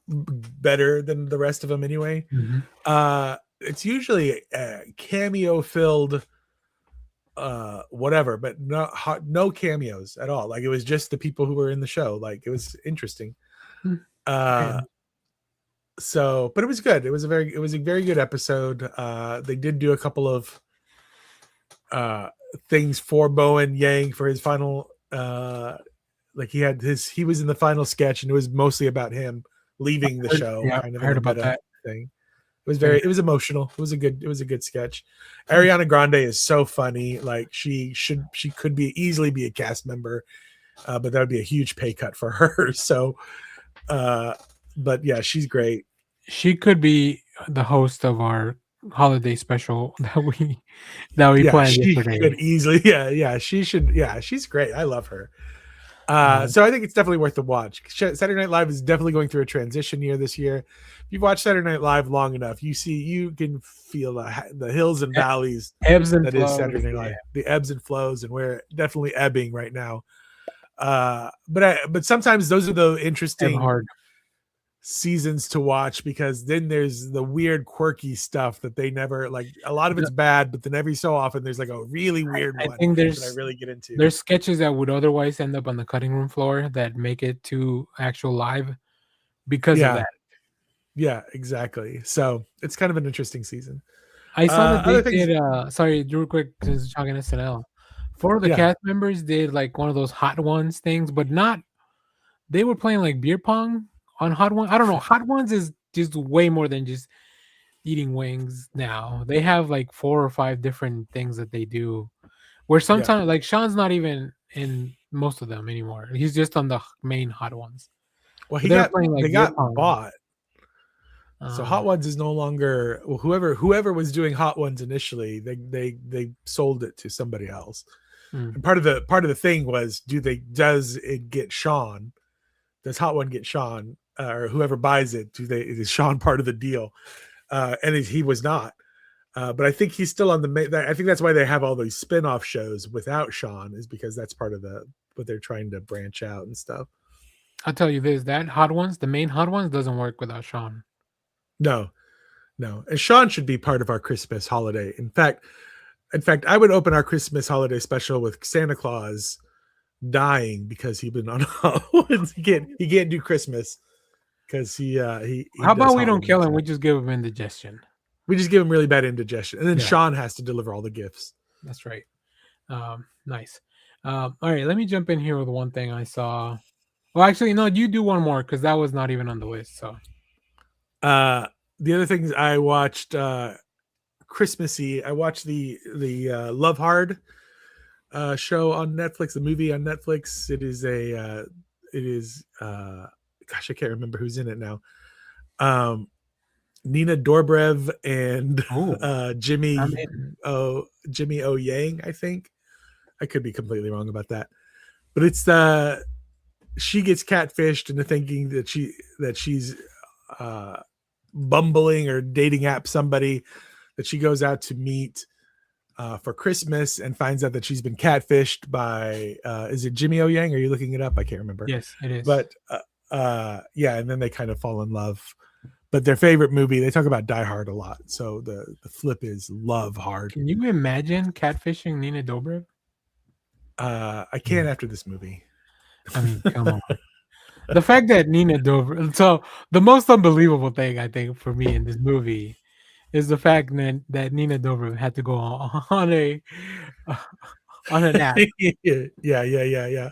better than the rest of them anyway. Mm-hmm. It's usually cameo filled whatever, but no cameos at all. Like it was just the people who were in the show. Like it was interesting. So but it was good. It was a very good episode. They did do a couple of things for Bowen Yang for his final like he was in the final sketch and it was mostly about him leaving the show. Yeah, kind of I heard about that thing. It was emotional. It was a good sketch. Ariana Grande is so funny. Like she could easily be a cast member, but that would be a huge pay cut for her. So but yeah, she's great. She could be the host of our holiday special that we planned yesterday. Could easily, she should. Yeah, she's great. I love her. So I think it's definitely worth the watch. Saturday Night Live is definitely going through a transition year this year. If you've watched Saturday Night Live long enough, you can feel the hills and valleys, ebbs and that flows, is Saturday Night Live. The ebbs and flows, and we're definitely ebbing right now. But sometimes those are the interesting seasons to watch, because then there's the weird quirky stuff that they never like. A lot of it's bad, but then every so often there's like a really weird one. I think that I really get into. There's sketches that would otherwise end up on the cutting room floor that make it to actual live because of that. Yeah, exactly. So it's kind of an interesting season. I saw that they did sorry, real quick, since we're talking SNL. 4 of the cast members did like one of those hot ones things, but not, they were playing like beer pong on Hot Ones. I don't know. Hot Ones is just way more than just eating wings now. They have like 4 or 5 different things that they do. Where sometimes like Sean's not even in most of them anymore. He's just on the main Hot Ones. Well, they got bought. So Hot Ones is no longer. Well, whoever was doing Hot Ones initially, they sold it to somebody else. Mm. And part of the thing was, does it get Sean? Does Hot One get Sean, or whoever buys it? Is Sean part of the deal? And he was not. But I think he's still on the. I think that's why they have all these spin-off shows without Sean, is because that's part of what they're trying to branch out and stuff. I'll tell you this: that the main Hot Ones, doesn't work without Sean. No, and Sean should be part of our Christmas holiday. In fact, I would open our Christmas holiday special with Santa Claus dying because he's been on he can't do Christmas because he How about we don't kill him? We just give him indigestion. We just give him really bad indigestion, and then Yeah. Sean has to deliver all the gifts. That's right. Nice. All right, let me jump in here with one thing I saw. Well, actually, no, you do one more because that was not even on the list. So, the other things I watched Christmassy, I watched the Love Hard show on Netflix, the movie on Netflix. It is gosh, I can't remember who's in it now. Nina Dobrev and Jimmy O Yang, I think. I could be completely wrong about that, but it's she gets catfished into thinking that she's bumbling or dating app somebody that she goes out to meet for Christmas, and finds out that she's been catfished by is it Jimmy O Yang? Are you looking it up? I can't remember. yes, it is. But yeah, and then they kind of fall in love. But their favorite movie, they talk about Die Hard a lot. So the flip is Love Hard. Can you imagine catfishing Nina Dobrev? I can't after this movie. I mean, come on. The fact that Nina Dobrev. So the most unbelievable thing I think for me in this movie is the fact that Nina Dobrev had to go on an app. Yeah.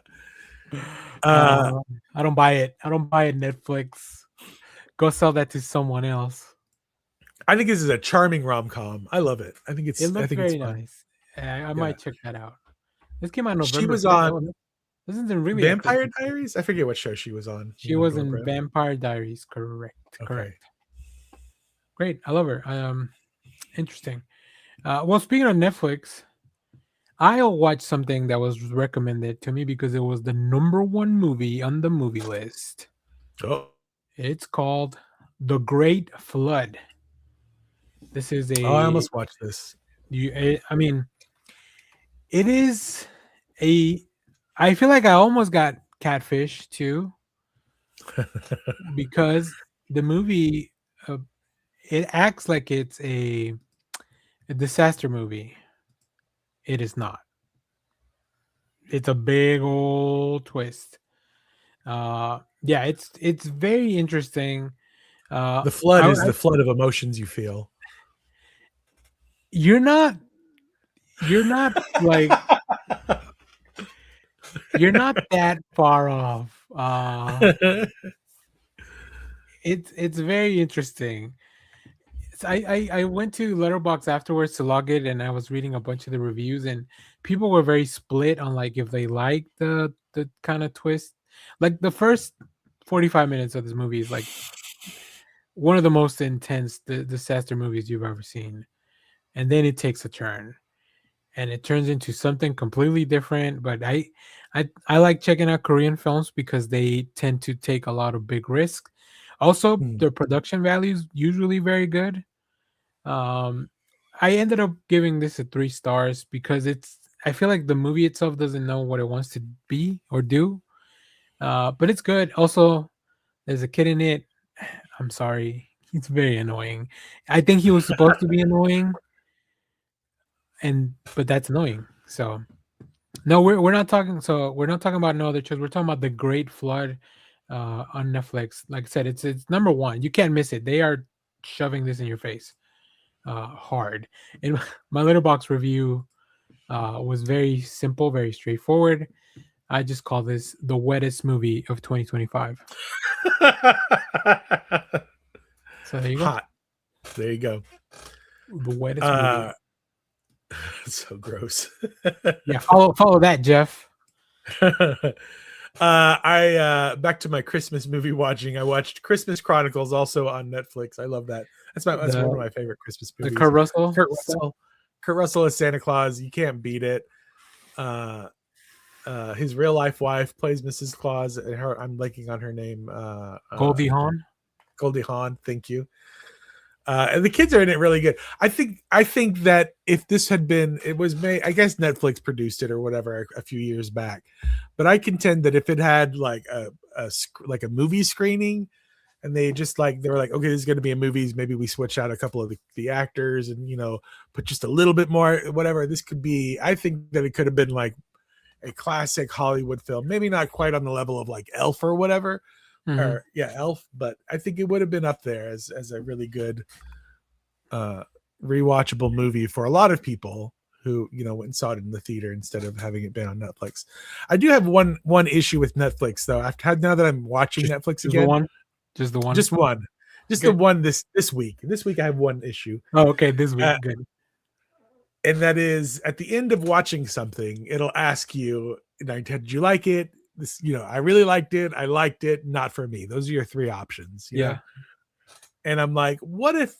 I don't buy it. Netflix. Go sell that to someone else. I think this is a charming rom-com. I love it. I think it's very fun. nice. I might check that out. This came out in November. She was on This isn't really Vampire Diaries. I forget what show she was on. She was in Vampire Diaries. Correct. Okay. Correct. Great. I love her. Interesting. Well, speaking of Netflix, I watched something that was recommended to me because it was the #1 movie on the movie list. Oh. It's called The Great Flood. This is I almost watched this. I mean, it is I feel like I almost got catfish too, because the movie it acts like it's a disaster movie. It is not. It's a big old twist. Yeah, it's very interesting. The flood is the flood of emotions you feel. You're not like you're not that far off. It's very interesting. I went to Letterboxd afterwards to log it, and I was reading a bunch of the reviews, and people were very split on like if they like the kind of twist. Like the first 45 minutes of this movie is like one of the most intense disaster movies you've ever seen, and then it takes a turn, and it turns into something completely different. But I like checking out Korean films because they tend to take a lot of big risks. Also, their production value is usually very good. I ended up giving this a 3 stars because I feel like the movie itself doesn't know what it wants to be or do. But it's good. Also, there's a kid in it. I'm sorry. He's very annoying. I think he was supposed to be annoying. But that's annoying. So no, we're not talking. So we're not talking about no other shows. We're talking about The Great Flood on Netflix. Like I said, it's #1. You can't miss it. They are shoving this in your face hard. And my Letterboxd review was very simple, very straightforward. I just call this the wettest movie of 2025. So there you go. Hot. There you go. The wettest movie. So gross. Yeah, follow that, Jeff. I back to my Christmas movie watching. I watched Christmas Chronicles also on Netflix. I love that. That's one of my favorite Christmas movies. The Kurt Russell. Kurt Russell as Santa Claus. You can't beat it. His real life wife plays Mrs. Claus. I'm blanking on her name. Goldie Hawn. Goldie Hawn. Thank you. And the kids are in it really good. I think that if this had been, it was made, I guess Netflix produced it or whatever a few years back, but I contend that if it had like a movie screening, and they were like, okay, this is going to be a movie. Maybe we switch out a couple of the actors and put just a little bit more, whatever. This could be. I think that it could have been like a classic Hollywood film. Maybe not quite on the level of like Elf or whatever. Or Elf, but I think it would have been up there as a really good rewatchable movie for a lot of people who went and saw it in the theater instead of having it been on Netflix. I do have one issue with Netflix though. Now that I'm watching Netflix again, just the one this week. This week I have one issue. Oh, okay, this week, good. And that is at the end of watching something, it'll ask you, did you like it? This, I really liked it. I liked it. Not for me. Those are your three options. You know? And I'm like, what if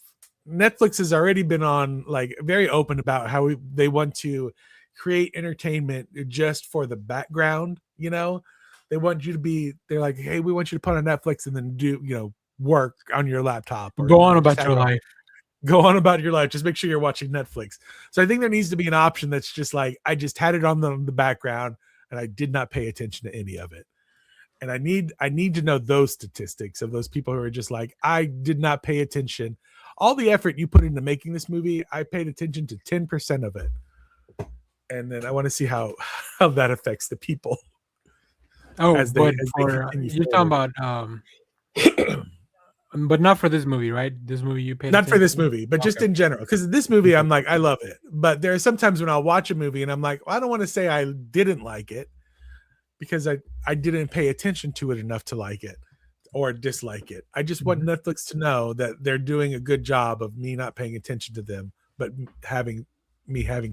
Netflix has already been on like very open about how they want to create entertainment just for the background. They want you to be, they're like, hey, we want you to put on Netflix and then do, work on your laptop. Or go on about your life. Go on about your life. Just make sure you're watching Netflix. So I think there needs to be an option that's just like, I just had it on the background and I did not pay attention to any of it. And I need to know those statistics of those people who are just like, I did not pay attention. All the effort you put into making this movie, I paid attention to 10% of it. And then I want to see how that affects the people. Oh, you're talking about but not for this movie, right? This movie you paid not for this movie, but just okay. in general. Because this movie, I'm like, I love it. But there are sometimes when I'll watch a movie and I'm like, well, I don't want to say I didn't like it because I didn't pay attention to it enough to like it or dislike it. I just want Netflix to know that they're doing a good job of me not paying attention to them, but having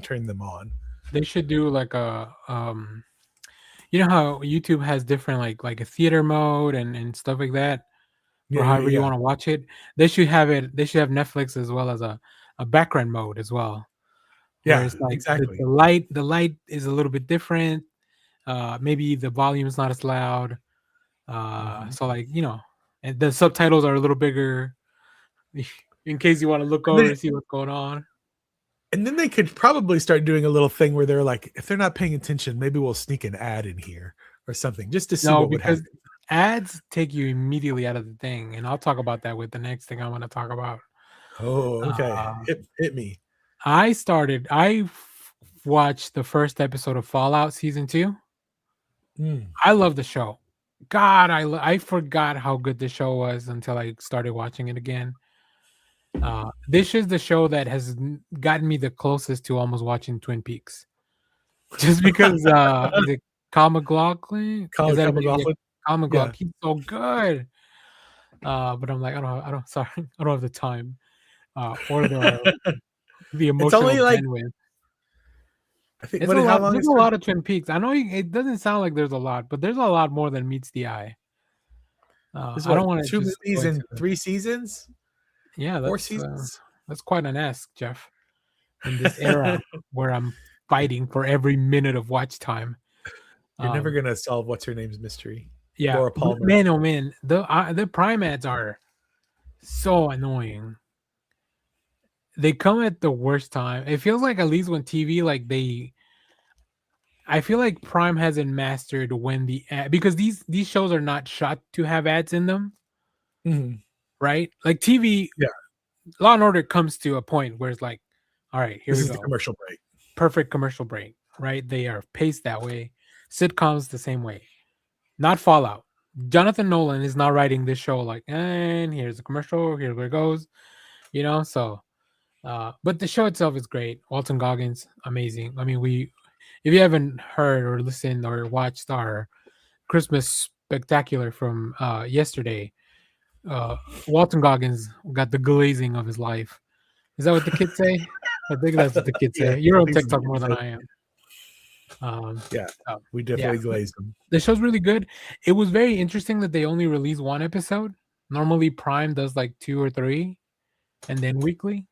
turned them on. They should do like a you know how YouTube has different like a theater mode and stuff like that, or however you want to watch it. They should have Netflix as well as a background mode as well. Yeah, it's like exactly. The light is a little bit different. Maybe the volume is not as loud. So and the subtitles are a little bigger in case you want to look over and see what's going on. And then they could probably start doing a little thing where they're like, if they're not paying attention, maybe we'll sneak an ad in here or something just to see what would happen. Ads take you immediately out of the thing, and I'll talk about that with the next thing I want to talk about. Oh, okay. Hit me. I watched the first episode of Fallout Season 2. I love the show. God, I forgot how good the show was until I started watching it again. This is the show that has gotten me the closest to almost watching Twin Peaks, just because is it Kyle MacLachlan? Kyle MacLachlan, he's so good. But I'm like, I don't have the time or the emotional bandwidth. I think there's a lot of Twin Peaks. I know it doesn't sound like there's a lot, but there's a lot more than meets the eye. I don't want to 2 movies and 3 seasons. Yeah, 4 seasons. That's quite an ask, Jeff. In this era where I'm fighting for every minute of watch time, you're never gonna solve what's her name's mystery. Yeah, Laura Palmer. Man, oh man, the Prime ads are so annoying. They come at the worst time. It feels like at least when TV, I feel like Prime hasn't mastered when because these shows are not shot to have ads in them. Right? Like TV, Law and Order comes to a point where it's like, all right, here we go. The commercial break. Perfect commercial break, right? They are paced that way. Sitcoms the same way. Not Fallout. Jonathan Nolan is not writing this show like, and here's the commercial, here's where it goes, so but the show itself is great. Walton Goggins, amazing. I mean, if you haven't heard or listened or watched our Christmas spectacular from yesterday, Walton Goggins got the glazing of his life. Is that what the kids say? I think that's what the kids say. You're on TikTok more than I am. We definitely glazed them. The show's really good. It was very interesting that they only released one episode. Normally Prime does like 2 or 3 and then weekly.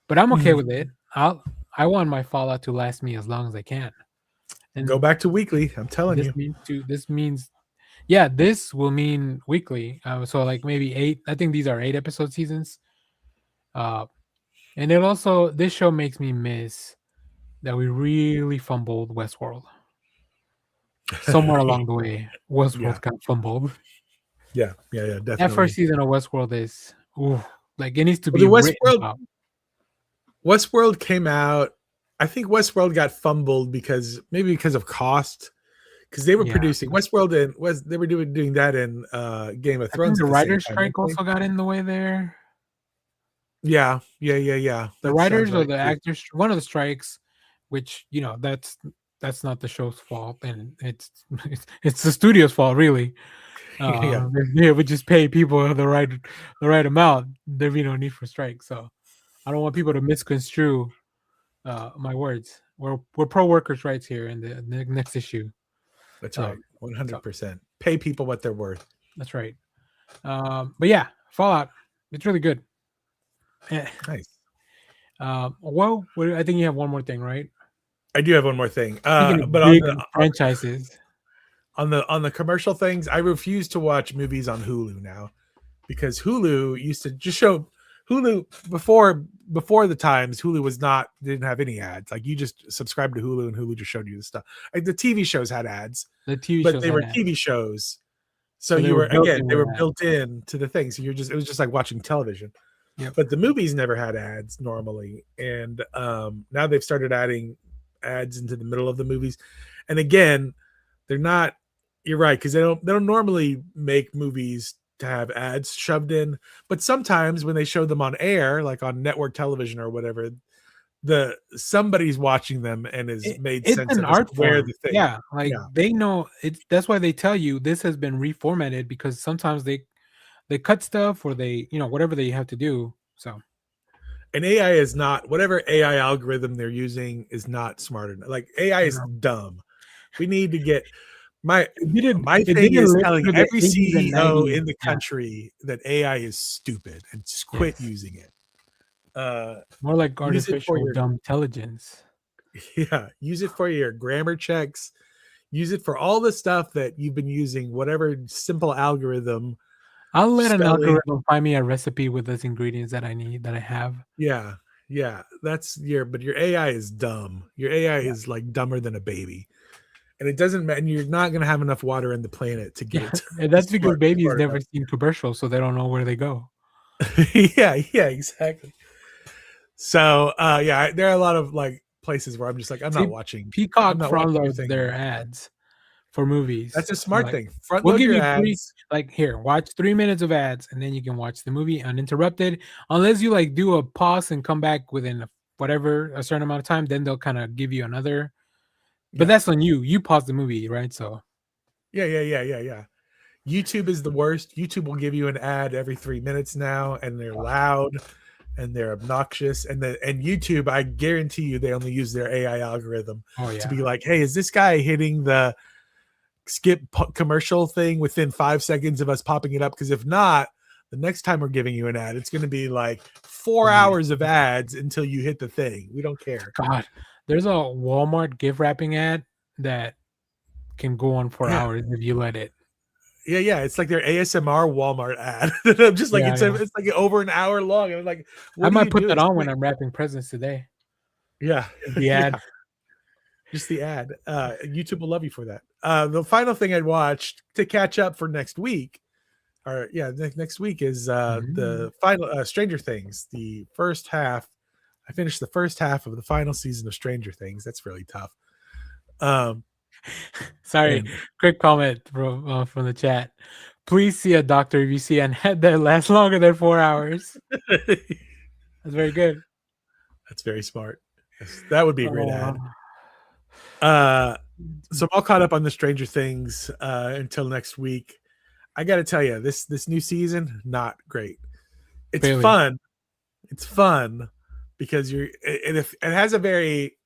But I'm okay with it. I want my Fallout to last me as long as I can. And Go back to weekly. I'm telling this you. means this means yeah, this will mean weekly. So like maybe 8. I think these are 8-episode seasons. And it also, this show makes me miss that we really fumbled Westworld. Somewhere along the way, Westworld Yeah. got fumbled. Yeah, definitely. That first season of Westworld is like it needs to Well, be the written Westworld about. Westworld came out. I think Westworld got fumbled because of cost. Because they were producing Westworld and they were doing that in Game of I Thrones. think the at the same writer's time, strike weren't they? also got in the way there. Yeah. The That writers sounds or right, the too. actors, one of the strikes, which that's not the show's fault, and it's the studio's fault, really. Yeah. If they would just pay people the right amount, there'd be no need for strike. So I don't want people to misconstrue my words. We're pro workers' rights here in the next issue. That's right. So 100%. Pay people what they're worth. that's right. But yeah, Fallout, it's really good. Nice. Well, I think you have one more thing, right? I do have one more thing. Speaking of But big franchises, on the commercial things, I refuse to watch movies on Hulu now because Hulu used to just show Hulu before the times. Hulu didn't have any ads. Like you just subscribed to Hulu and Hulu just showed you the stuff. Like the TV shows had ads, but they were TV shows. So they you were were built in to the thing. So it was just like watching television. Yep. But the movies never had ads normally. And now they've started adding ads into the middle of the movies. And again, they're not, you're right, because they don't normally make movies to have ads shoved in. But sometimes when they show them on air, like on network television or whatever, somebody's watching them and is made it's sense an of art where form. the thing. Yeah, like they know it's. That's why they tell you this has been reformatted, because sometimes they cut stuff or they whatever they have to do. So, and AI is not, whatever AI algorithm they're using is not smart enough. Like AI is dumb. We need to get my thing is telling every CEO in the country that AI is stupid and just quit using it. More like artificial dumb intelligence. Yeah, use it for your grammar checks. Use it for all the stuff that you've been using, whatever simple algorithm. I'll let an algorithm find me a recipe with those ingredients that I need, that I have. Yeah. But your AI is dumb. Your AI is like dumber than a baby. And it doesn't matter. You're not going to have enough water in the planet to get it. And that's because babies never seen commercials, so they don't know where they go. yeah, exactly. So, there are a lot of like places where I'm just like, I'm not watching. Peacock front-loads their ads for movies. That's a smart thing. We'll give you ads. Here, watch 3 minutes of ads, and then you can watch the movie uninterrupted. Unless you like do a pause and come back within a certain amount of time, then they'll kind of give you another. But that's on you. You pause the movie, right? So, yeah. YouTube is the worst. YouTube will give you an ad every 3 minutes now, and they're loud and they're obnoxious. And YouTube, I guarantee you, they only use their AI algorithm to be like, hey, is this guy hitting the skip commercial thing within 5 seconds of us popping it up? Because if not, the next time we're giving you an ad, it's going to be like 4 hours of ads until you hit the thing. We don't care. God, there's a Walmart gift wrapping ad that can go on for hours if you let it. Yeah. It's like their ASMR Walmart ad. I'm just like, it's like over an hour long. And I'm like, I might put that on when I'm wrapping presents today. Yeah. The ad. Just the ad. YouTube will love you for that. The final thing I'd watched to catch up for next week, next week is the final Stranger Things. The first half. I finished the first half of the final season of Stranger Things. That's really tough. Sorry, quick comment from the chat. Please see a doctor if you see an ad that lasts longer than 4 hours. That's very good. That's very smart. That would be a great ad. So I'm all caught up on the Stranger Things until next week. I got to tell you, this new season, not great. It's fun. It's fun because it has a very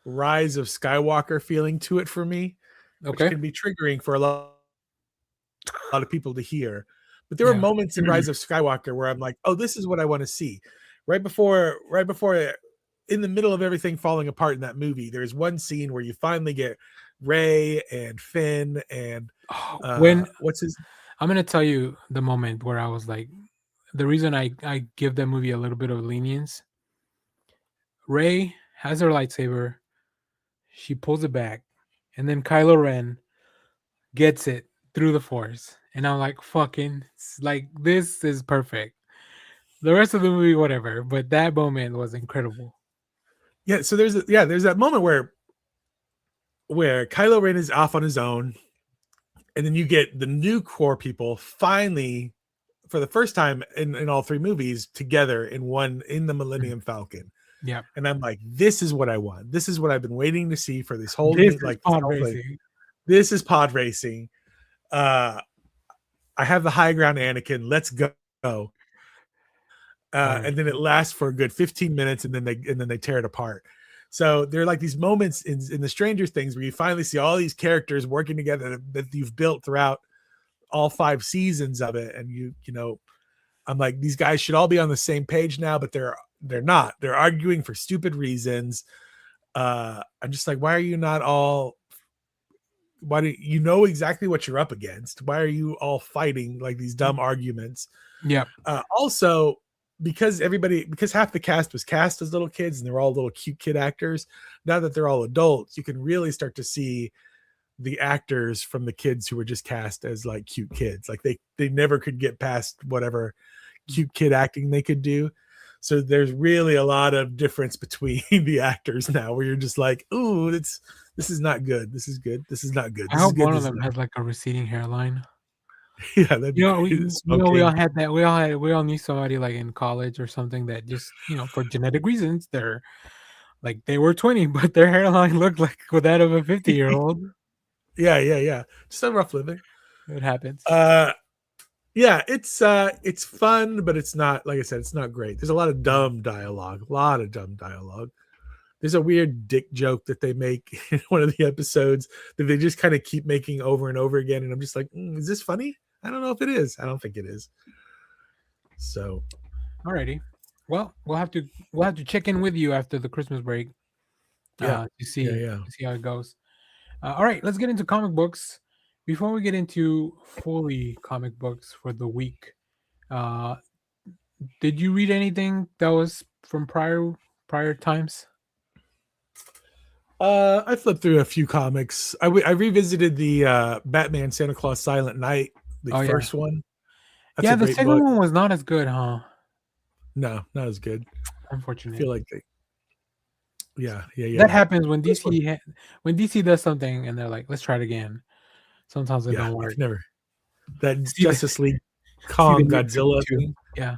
Rise of Skywalker feeling to it for me, which can be triggering for a lot of people to hear. But there were moments in Rise of Skywalker where I'm like, oh, this is what I want to see. Right before in the middle of everything falling apart in that movie, there's one scene where you finally get Ray and Finn and when what's his I'm gonna tell you the moment where I was like, the reason I give that movie a little bit of lenience. Ray has her lightsaber, she pulls it back, and then Kylo Ren gets it through the Force, and I'm like, fucking, like this is perfect. The rest of the movie, whatever, but that moment was incredible. Yeah, so there's that moment where Kylo Ren is off on his own, and then you get the new core people finally, for the first time in all three movies, together in the Millennium Falcon. Yeah, and I'm like, this is what I want. This is what I've been waiting to see for this whole this like is pod this whole thing. racing. This is pod racing. I have the high ground, Anakin. Let's go. And then it lasts for a good 15 minutes, and then they tear it apart. So there are like these moments in the Stranger Things where you finally see all these characters working together that you've built throughout all 5 seasons of it, and you know, I'm like, these guys should all be on the same page now, but they're not. They're arguing for stupid reasons. I'm just like, why are you not all? Why do you know exactly what you're up against? Why are you all fighting like these dumb arguments? Yeah. Also, because half the cast was cast as little kids and they're all little cute kid actors. Now that they're all adults, you can really start to see the actors from the kids who were just cast as like cute kids. Like they never could get past whatever cute kid acting they could do. So there's really a lot of difference between the actors now, where you're just like, ooh, this is not good. This is good. This is not good. I hope one of them has like a receding hairline. Yeah, that'd be we all had that. We all knew somebody like in college or something that just, for genetic reasons, they're like, they were 20, but their hairline looked like that of a 50-year-old. Yeah. Just a rough living. It happens. Yeah, it's fun, but it's not, like I said, it's not great. There's a lot of dumb dialogue. There's a weird dick joke that they make in one of the episodes that they just kind of keep making over and over again, and I'm just like, is this funny? I don't know if it is. I don't think it is. So, alrighty. Well, we'll have to check in with you after the Christmas break. To see how it goes. All right, let's get into comic books. Before we get into fully comic books for the week, did you read anything that was from prior times? I flipped through a few comics. I revisited the Batman Santa Claus Silent Night, the first one. That's the second one was not as good, huh? No, not as good. Unfortunately, I feel like that happens when DC does something and they're like, let's try it again. Sometimes it don't work. That Justice League Kong Godzilla thing. Yeah,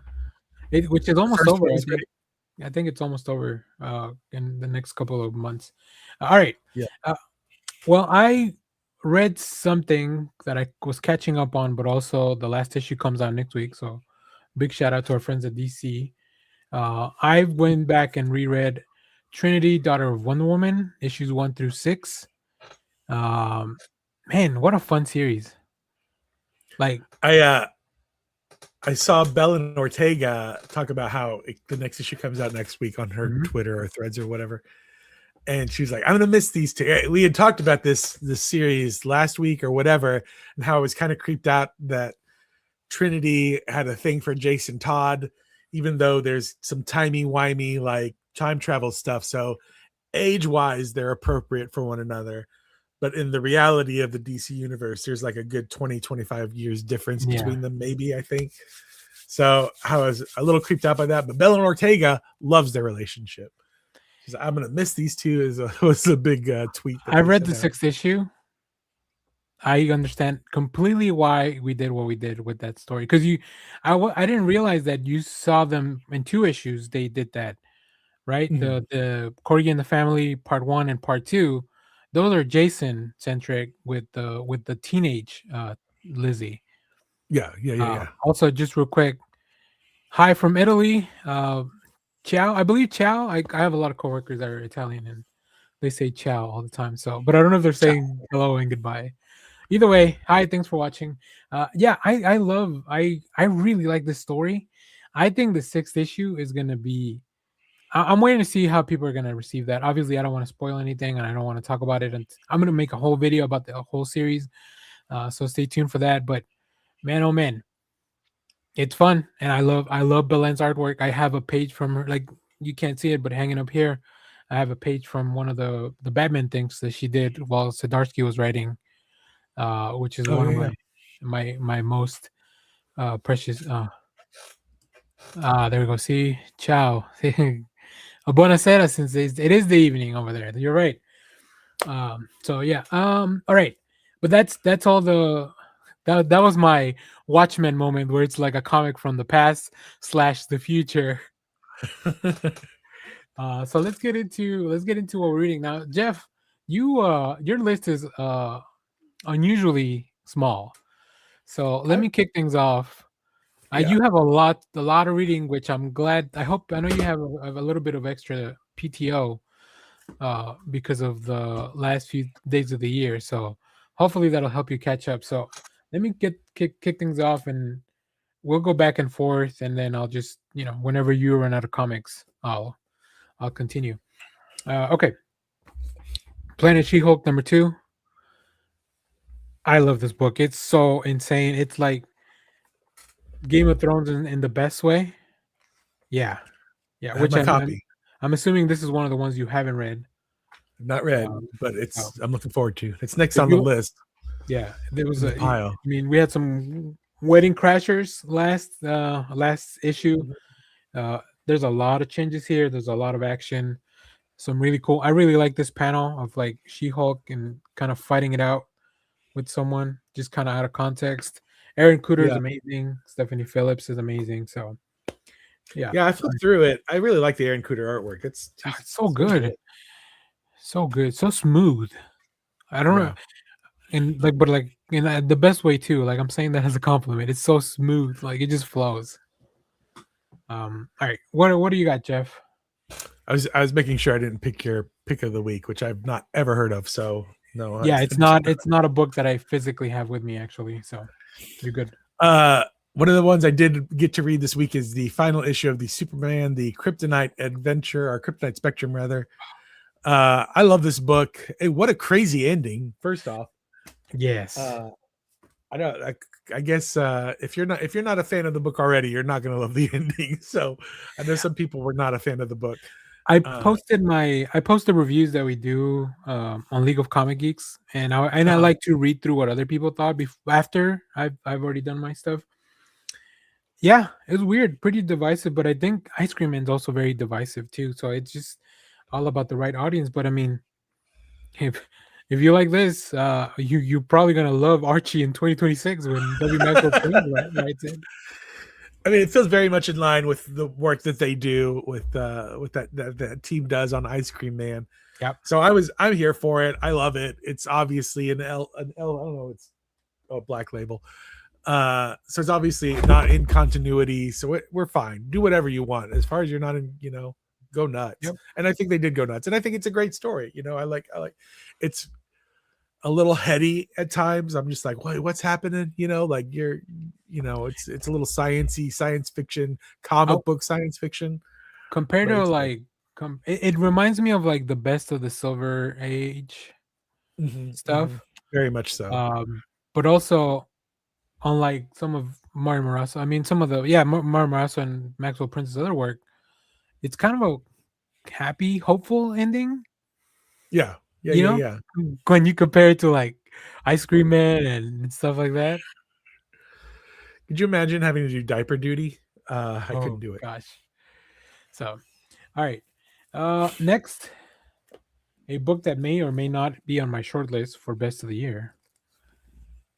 which is almost over. I think it's almost over in the next couple of months. All right. Yeah. Well, I read something that I was catching up on, but also the last issue comes out next week. So big shout out to our friends at DC. I went back and reread Trinity, Daughter of Wonder Woman, issues 1 through 6. Man, what a fun series. Like, I saw Bella Ortega talk about how the next issue comes out next week on her Twitter or Threads or whatever. And she was like, I'm going to miss these two. We had talked about this series last week or whatever, and how I was kind of creeped out that Trinity had a thing for Jason Todd, even though there's some timey-wimey like time travel stuff. So age-wise, they're appropriate for one another. But in the reality of the DC universe, there's like a good 20, 25 years difference between them, maybe, I think. So I was a little creeped out by that. But Bella Ortega loves their relationship. She's like, I'm going to miss these two, was a big tweet. I read the 6th issue. I understand completely why we did what we did with that story. Because I didn't realize that you saw them in 2 issues. They did that, right? Mm-hmm. The Corgi and the Family Part 1 and Part 2. Those are Jason centric with the teenage Lizzie. Yeah. Also, just real quick, hi from Italy. Ciao. I believe ciao. I have a lot of coworkers that are Italian and they say ciao all the time. So, but I don't know if they're saying hello and goodbye. Either way, hi. Thanks for watching. I really like this story. I think the 6th issue is gonna be. I'm waiting to see how people are gonna receive that. Obviously, I don't want to spoil anything, and I don't want to talk about it. And I'm gonna make a whole video about the whole series, so stay tuned for that. But man, oh man, it's fun, and I love Belen's artwork. I have a page from her, like you can't see it, but hanging up here, I have a page from one of the Batman things that she did while Zdarsky was writing, which is one of my most precious. There we go. See, ciao. Buonasera, since it is the evening over there. You're right. So yeah. All right. But that's all that was my Watchmen moment where it's like a comic from the past / the future. So let's get into what we're reading now. Jeff, your list is unusually small. So let me kick things off. You have a lot of reading, which I'm glad. I know you have a little bit of extra PTO because of the last few days of the year. So hopefully that'll help you catch up. So let me kick things off, and we'll go back and forth, and then I'll just whenever you run out of comics, I'll continue. Okay, Planet She-Hulk #2. I love this book. It's so insane. It's like Game of Thrones in the best way. Yeah. Which I'm assuming this is one of the ones you haven't read. Not read, but I'm looking forward to. It's next on the list. Yeah, there was a pile. I mean, we had some Wedding Crashers last issue. There's a lot of changes here. There's a lot of action. Some really cool. I really like this panel of like She-Hulk and kind of fighting it out with someone, just kind of out of context. Aaron Kuder is amazing. Stephanie Phillips is amazing. So, yeah, I flipped through it. I really like the Aaron Kuder artwork. It's so good, so good, so smooth. I don't know, and but in the best way too. Like I'm saying that as a compliment. It's so smooth, like it just flows. All right, what do you got, Jeff? I was making sure I didn't pick your pick of the week, which I've not ever heard of. So no, it's not a book that I physically have with me actually. So. You're good. One of the ones I did get to read this week is the final issue of the Superman, the Kryptonite Adventure, or Kryptonite Spectrum, rather. I love this book. Hey, what a crazy ending! First off, yes. I don't. I guess if you're not a fan of the book already, you're not going to love the ending. So I know some people were not a fan of the book. I posted reviews that we do on League of Comic Geeks, and I like to read through what other people thought after I've already done my stuff. Yeah, it was weird, pretty divisive, but I think Ice Cream Man's also very divisive too. So it's just all about the right audience. But I mean, if you like this, you're probably gonna love Archie in 2026 when W. Michael writes it. I mean, it feels very much in line with the work that they do with that team does on Ice Cream Man. Yep. So I'm here for it. I love it. It's obviously an L. I don't know. It's Black Label. So it's obviously not in continuity. So we're fine. Do whatever you want. As far as you're not in, go nuts. Yep. And I think they did go nuts. And I think it's a great story. I like it's a little heady at times. I'm just like, what's happening? Like it's a little science fiction, comic book science fiction. Compared to it reminds me of like the best of the Silver Age stuff. Mm-hmm. Very much so. But also unlike some of Mario Morasso, Mario Morasso and Maxwell Prince's other work, it's kind of a happy, hopeful ending. Yeah. When you compare it to like Ice Cream Man and stuff like that. Could you imagine having to do diaper duty? I couldn't do it. Gosh. So, all right. Next, a book that may or may not be on my short list for best of the year.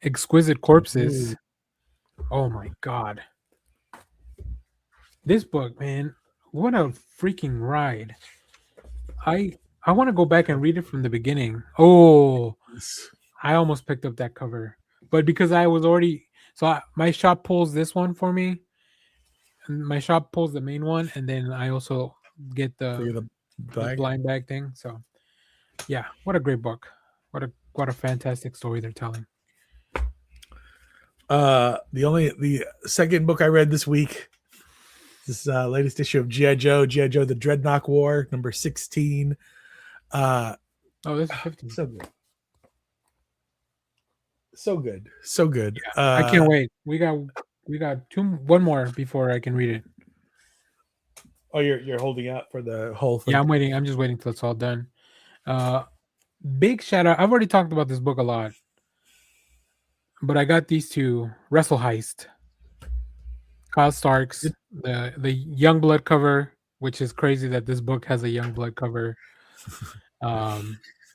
Exquisite Corpses. Oh my God. This book, man, what a freaking ride. I want to go back and read it from the beginning. Oh, I almost picked up that cover. But because I was already... my shop pulls this one for me. And my shop pulls the main one. And then I also get the blind bag thing. So, yeah. What a great book. What a fantastic story they're telling. The second book I read this week This latest issue of G.I. Joe, the Dreadnought War, number 16. Oh, this is 15. So good. So good. I can't wait. We got one more before I can read it. Oh, you're holding out for the whole thing. Yeah, I'm waiting. I'm just waiting till it's all done. Big shout out. I've already talked about this book a lot, but I got these two. Wrestle Heist. Kyle Starks, the Youngblood cover, which is crazy that this book has a Youngblood cover.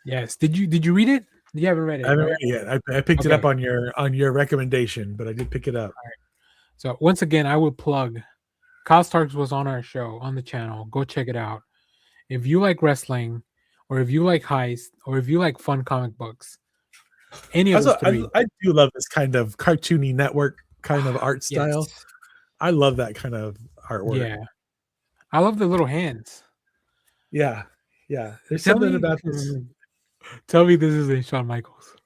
Yes. Did you read it? You haven't read it. I haven't right? read it yet. I picked it up on your recommendation, but I did pick it up. All right. So once again, I would plug. Kyle Starks was on our show on the channel. Go check it out. If you like wrestling, or if you like heist, or if you like fun comic books, any of those three. I do love this kind of cartoony network kind of art style. Yes. I love that kind of artwork. Yeah, I love the little hands. Yeah. There's something about this. Tell me this isn't Shawn Michaels.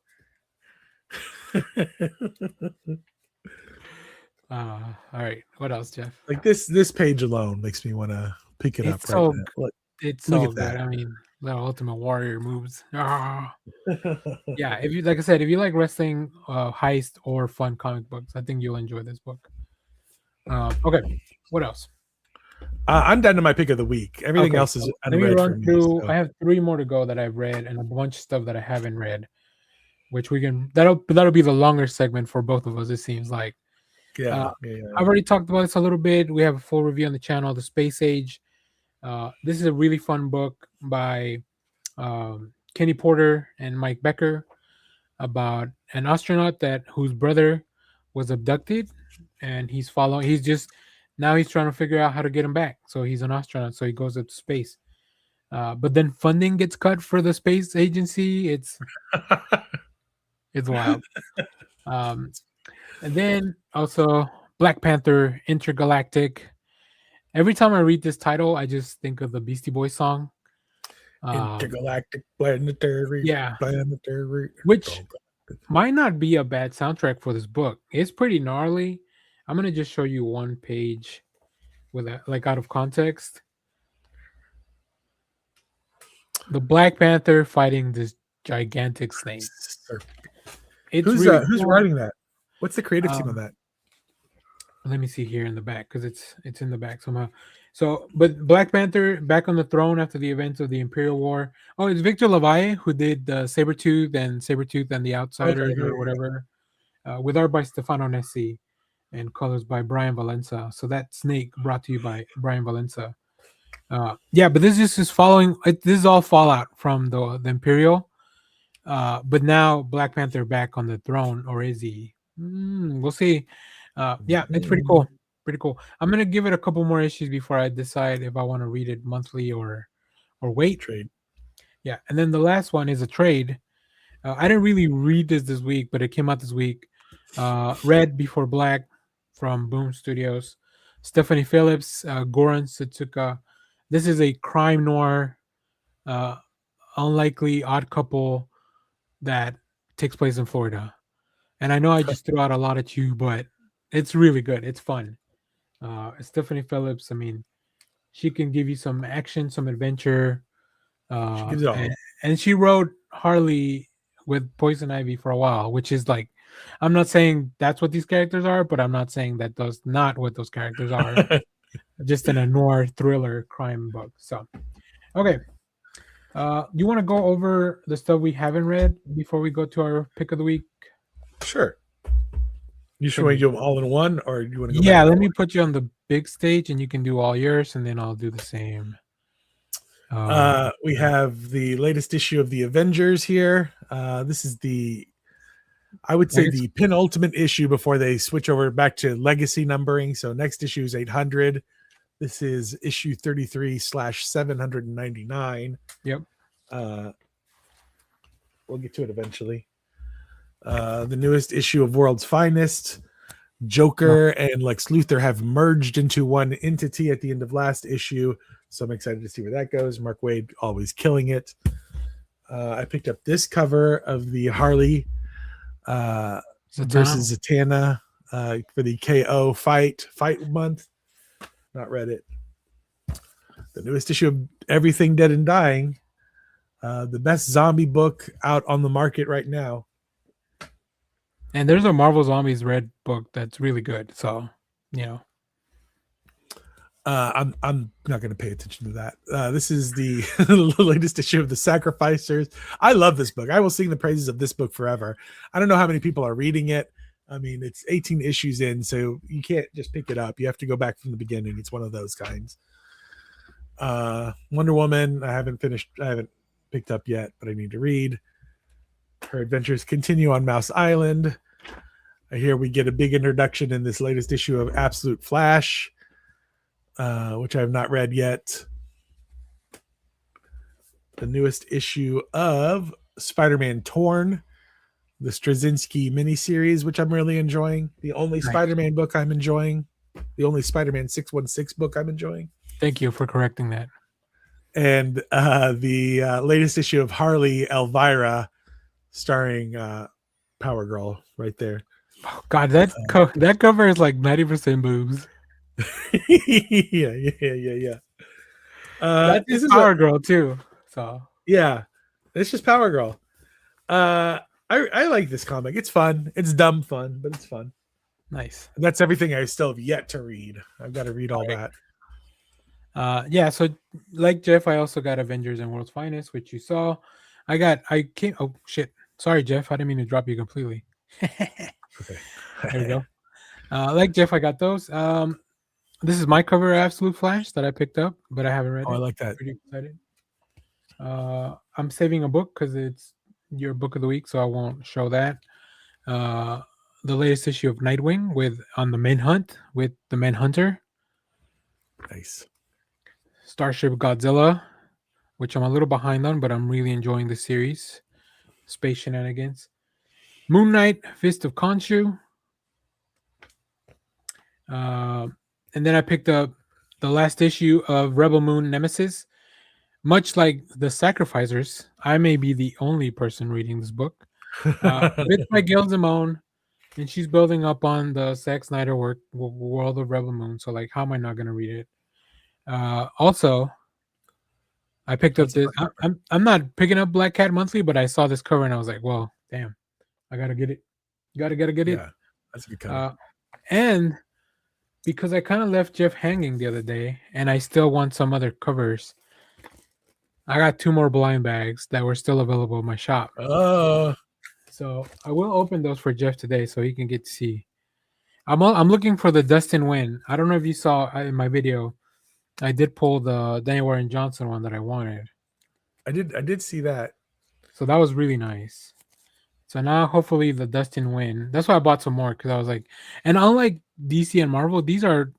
All right. What else, Jeff? Like this page alone makes me want to pick it up right now. Look It's look so at good. that. I mean, the Ultimate Warrior moves. Yeah, if you like I said, if you like wrestling, heist, or fun comic books, I think you'll enjoy this book. Okay, what else? I'm down to my pick of the week. Everything Okay, else is so let me unread for run me. through. So. I have 3 more to go that I've read, and a bunch of stuff that I haven't read, which we can. That'll be the longer segment for both of us. It seems like. Yeah. I've already talked about this a little bit. We have a full review on the channel, The Space Age. This is a really fun book by Kenny Porter and Mike Becker about an astronaut whose brother was abducted, and he's trying to figure out how to get him back. So he's an astronaut, so he goes up to space. But then funding gets cut for the space agency. It's wild. And then also Black Panther Intergalactic. Every time I read this title, I just think of the Beastie Boys song. Intergalactic planetary. Yeah. Planetary. Which might not be a bad soundtrack for this book. It's pretty gnarly. I'm gonna just show you one page with that, like out of context. The Black Panther fighting this gigantic snake. Who's really cool. Writing that? What's the creative team on that? Let me see here in the back because it's in the back somehow. So, but Black Panther back on the throne after the events of the Imperial War. Oh, it's Victor Lavalle who did Sabretooth and the Outsiders or whatever, with art by Stefano Nessi and colors by Brian Valenza. So that snake brought to you by Brian Valenza. Yeah, but this is following. This is all fallout from the Imperial. But now Black Panther back on the throne, or is he? We'll see. Yeah, it's pretty cool. Pretty cool. I'm gonna give it a couple more issues before I decide if I want to read it monthly or wait. Trade. Yeah, and then the last one is a trade. I didn't really read this week, but it came out this week. Red Before Black from Boom Studios. Stephanie Phillips, Goran Sutsuka. This is a crime noir, unlikely odd couple that takes place in Florida. And I know I just threw out a lot at you, but it's really good. It's fun. Stephanie Phillips, I mean, she can give you some action, some adventure. She gives it all. And she wrote Harley with Poison Ivy for a while, which is like, I'm not saying that's what these characters are, but I'm not saying that those not what those characters are. Just in a noir thriller crime book. So, okay. You want to go over the stuff we haven't read before we go to our pick of the week? Sure. You should want to do them all in one, or you want to go? Yeah, let me put you on the big stage, and you can do all yours, and then I'll do the same. We have the latest issue of the Avengers here. This is I would say the penultimate issue before they switch over back to legacy numbering. So next issue is 800. This is issue 33/799. Yep. We'll get to it eventually. The newest issue of World's Finest. Joker and Lex Luthor have merged into one entity at the end of last issue. So I'm excited to see where that goes. Mark Waid always killing it. I picked up this cover of the Harley versus Zatanna for the KO fight month. Not read it. The newest issue of Everything Dead and Dying. The best zombie book out on the market right now. And there's a Marvel Zombies Red book that's really good. So, you know. I'm not going to pay attention to that. This is the latest issue of The Sacrificers. I love this book. I will sing the praises of this book forever. I don't know how many people are reading it. I mean, it's 18 issues in, so you can't just pick it up. You have to go back from the beginning. It's one of those kinds. Wonder Woman, I haven't picked up yet, but I need to read. Her adventures continue on Mouse Island. I hear we get a big introduction in this latest issue of Absolute Flash, which I have not read yet. The newest issue of Spider-Man Torn, the Straczynski miniseries, which I'm really enjoying. The only Spider-Man book I'm enjoying. The only Spider-Man 616 book I'm enjoying. Thank you for correcting that. And the latest issue of Harley Elvira, starring Power Girl, right there. Oh, God, that cover is like 90% boobs. yeah. That is Power Girl too. So yeah, it's just Power Girl. I like this comic. It's fun. It's dumb fun, but it's fun. Nice. And that's everything I still have yet to read. I've got to read all that. Yeah, so like Jeff, I also got Avengers and World's Finest, which you saw. Oh shit. Sorry, Jeff. I didn't mean to drop you completely. Okay. There we go. Like Jeff, I got those. This is my cover of Absolute Flash that I picked up, but I haven't read it. I like that. Pretty excited. I'm saving a book because it's your book of the week, so I won't show that. The latest issue of Nightwing on the Manhunt with the Manhunter. Nice. Starship Godzilla, which I'm a little behind on, but I'm really enjoying the series. Space Shenanigans. Moon Knight, Fist of Khonshu. And then I picked up the last issue of Rebel Moon Nemesis. Much like The Sacrificers, I may be the only person reading this book. It's by Gail Simone, and she's building up on the Zack Snyder world of Rebel Moon. So, like, how am I not going to read it? Also, I picked up this. I'm not picking up Black Cat Monthly, but I saw this cover and I was like, well, damn, I gotta get it. Gotta get it. Yeah, that's a good cover. And because I kind of left Jeff hanging the other day, and I still want some other covers, I got 2 more blind bags that were still available in my shop. So I will open those for Jeff today, so he can get to see. I'm looking for the Dustin Nguyen. I don't know if you saw in my video. I did pull the Daniel Warren Johnson one that I wanted. I did see that. So that was really nice. So now hopefully the Dustin Nguyen. That's why I bought some more, because I was like, and unlike DC and Marvel, these are,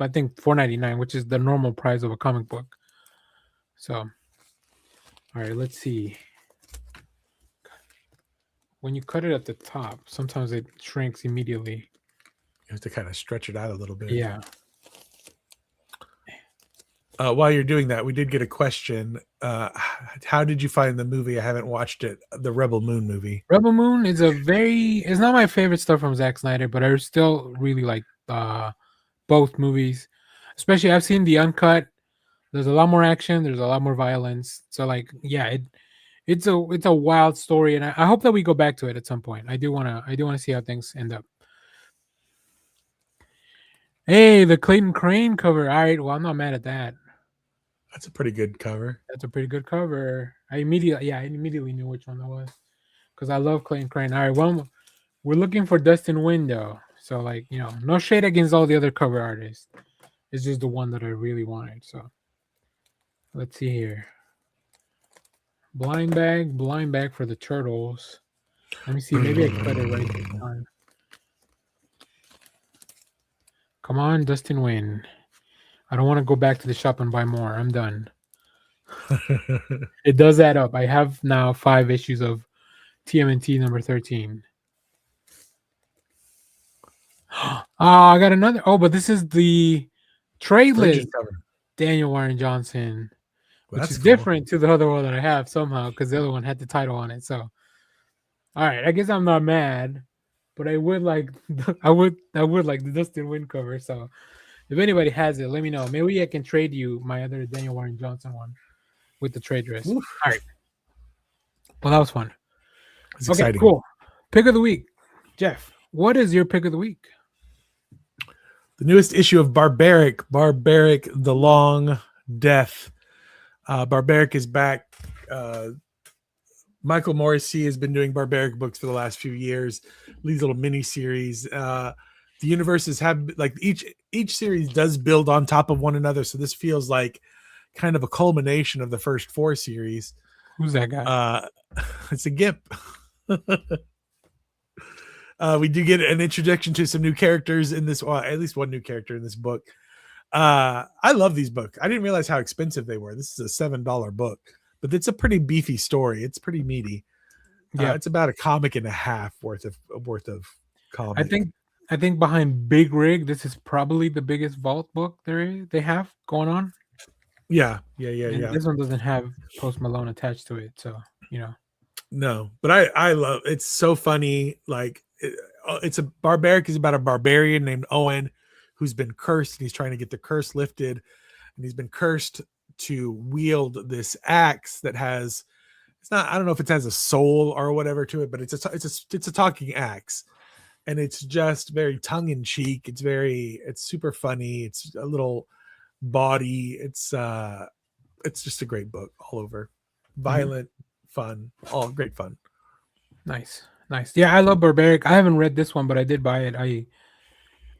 I think, $4.99, which is the normal price of a comic book. So, all right, let's see. When you cut it at the top, sometimes it shrinks immediately. You have to kind of stretch it out a little bit. Yeah. While you're doing that, we did get a question. How did you find the movie? I haven't watched it. The Rebel Moon movie. Rebel Moon is it's not my favorite stuff from Zack Snyder, but I still really like both movies. Especially, I've seen the uncut. There's a lot more action. There's a lot more violence. So, like, yeah, it's a wild story, and I hope that we go back to it at some point. I do wanna see how things end up. Hey, the Clayton Crane cover. All right, well, I'm not mad at that. That's a pretty good cover. That's a pretty good cover. I immediately knew which one that was, because I love Clayton Crane. All right, well, we're looking for Dustin Nguyen, though. So, like, you know, no shade against all the other cover artists. It's just the one that I really wanted. So, let's see here. Blind bag for the Turtles. Let me see. Maybe I cut it right this time. Come on, Dustin Nguyen. I don't want to go back to the shop and buy more. I'm done. It does add up. I have now 5 issues of TMNT number 13. I got another. Oh, but this is the trade list. Daniel Warren Johnson, which is different to the other one that I have somehow, because the other one had the title on it. So, all right, I guess I'm not mad, but I would like the Dustin Nguyen cover. So, If anybody has it, let me know. Maybe I can trade you my other Daniel Warren Johnson one with the trade dress. Oof. All right. Well, that was fun. It's Okay, exciting. cool. Pick of the week. Jeff, what is your pick of the week? The newest issue of Barbaric, the Long Death. Barbaric is back. Michael Morrissey has been doing Barbaric books for the last few years. These little mini series. The universes have like each series does build on top of one another. So this feels like kind of a culmination of the first 4 series. Who's that guy? It's a GIMP. We do get an introduction to some new characters in this, well, at least one new character in this book. I love these books. I didn't realize how expensive they were. This is a $7 book, but it's a pretty beefy story. It's pretty meaty. Yeah, it's about a comic and a half worth of comic. I think behind Big Rig, this is probably the biggest vault book they have going on. Yeah. And this one doesn't have Post Malone attached to it, so No, but I love. It's so funny. Like it's a Barbaric is about a barbarian named Owen who's been cursed, and he's trying to get the curse lifted, and he's been cursed to wield this axe that has. It's not. I don't know if it has a soul or whatever to it, but it's a talking axe, and it's just very tongue in cheek. It's super funny. It's a little body. It's just a great book all over. Violent, fun, all great fun. Nice. Yeah, I love Barbaric. I haven't read this one, but I did buy it.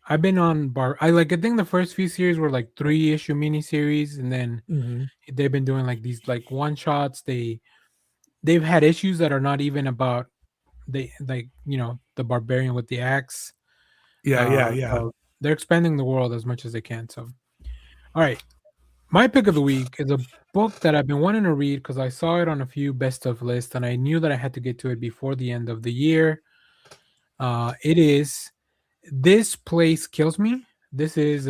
I've been on I think the first few series were like 3-issue mini series, and then they've been doing like these like one shots. They've had issues that are not even about the barbarian with the axe. Yeah. So they're expanding the world as much as they can. So, all right, my pick of the week is a book that I've been wanting to read because I saw it on a few best of lists, and I knew that I had to get to it before the end of the year. It is This Place Kills Me. This is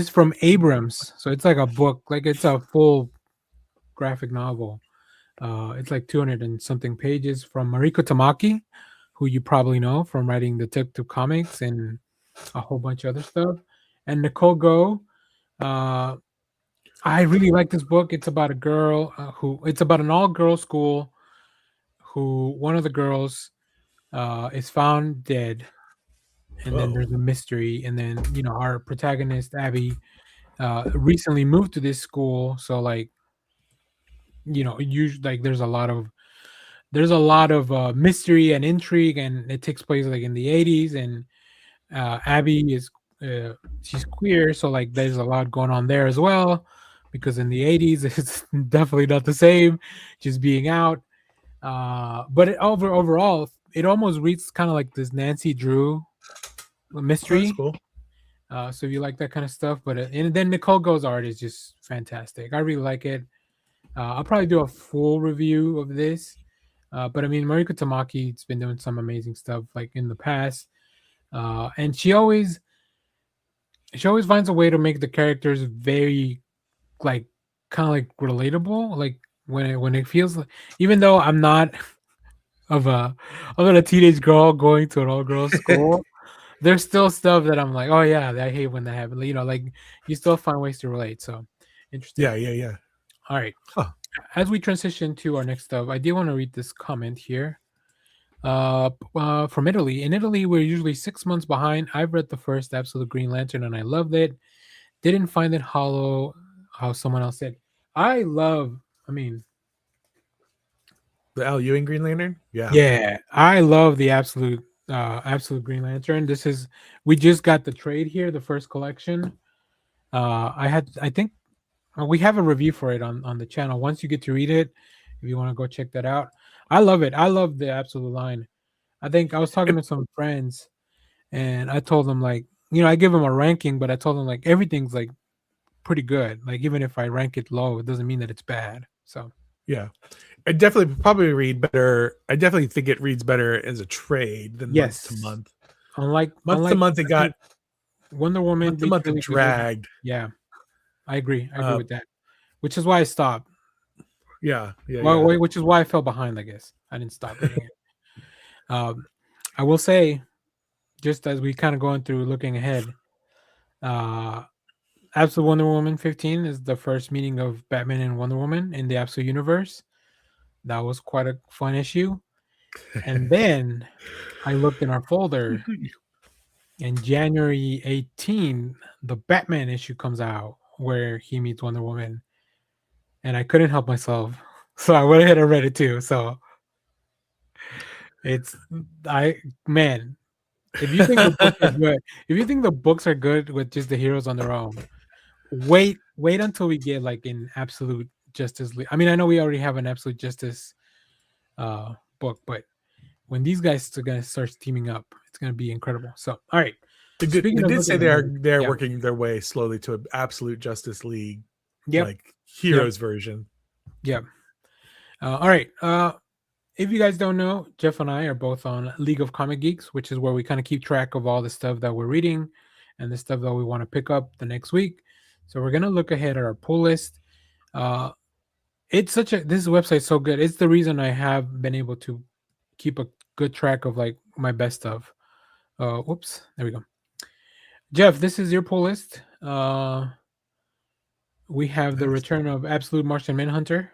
from Abrams, so it's like a book, like it's a full graphic novel. It's like 200 and something pages from Mariko Tamaki, who you probably know from writing the Tuk comics and a whole bunch of other stuff, and Nicole Go. I really like this book. It's about a girl it's about an all-girl school who one of the girls is found dead, and then there's a mystery, and then our protagonist Abby recently moved to this school, so like usually like there's a lot of mystery and intrigue, and it takes place like in the 80s, and Abby is she's queer, so like there's a lot going on there as well, because in the 80s it's definitely not the same just being out, but overall it almost reads kind of like this Nancy Drew mystery. That's cool. So if you like that kind of stuff, and then Nicole Go's art is just fantastic. I really like it. I'll probably do a full review of this, but I mean Mariko Tamaki's been doing some amazing stuff like in the past, and she always finds a way to make the characters very like kind of like relatable, like when it feels like, even though I'm not of a teenage girl going to an all-girls school, there's still stuff that I'm like, oh yeah, I hate when that happens. Like you still find ways to relate. So interesting. Yeah. All right. Huh. As we transition to our next stuff, I do want to read this comment here. From Italy. In Italy, we're usually 6 months behind. I've read the first Absolute Green Lantern and I loved it. Didn't find it hollow, how someone else said. The Al Ewing Green Lantern? Yeah. I love the Absolute Green Lantern. We just got the trade here, the first collection. I think we have a review for it on the channel. Once you get to read it, if you want to go check that out. I love it. I love the Absolute line. I think I was talking to some friends and I told them like, I give them a ranking, but I told them like everything's like pretty good. Like even if I rank it low, it doesn't mean that it's bad. So yeah. I definitely probably read better. I definitely think it reads better as a trade than month to month. Unlike to month, it got Wonder Woman. Month to month, it dragged. Yeah, I agree. I agree with that. Which is why I stopped. Yeah. Which is why I fell behind. I guess I didn't stop reading it. I will say, just as we kind of going through looking ahead, Uh, Absolute Wonder Woman 15 is the first meeting of Batman and Wonder Woman in the Absolute Universe. That was quite a fun issue. And then I looked in our folder, and January 18, the Batman issue comes out where he meets Wonder Woman. And I couldn't help myself. So I went ahead and read it too. So it's man, if you think the books are good, if you think the books are good with just the heroes on their own, wait until we get like an Absolute Justice League. I mean, I know we already have an Absolute Justice book, but when these guys are gonna start teaming up, it's gonna be incredible. So all right. They did say they're yeah. working their way slowly to an Absolute Justice League, Yep. like heroes version. Yeah. All right. If you guys don't know, Jeff and I are both on League of Comic Geeks, which is where we kind of keep track of all the stuff that we're reading and the stuff that we want to pick up the next week. So we're gonna look ahead at our pull list. It's this website's so good. It's the reason I have been able to keep a good track of like my best stuff. Whoops, there we go. Jeff, this is your pull list. We have the return of Absolute Martian Manhunter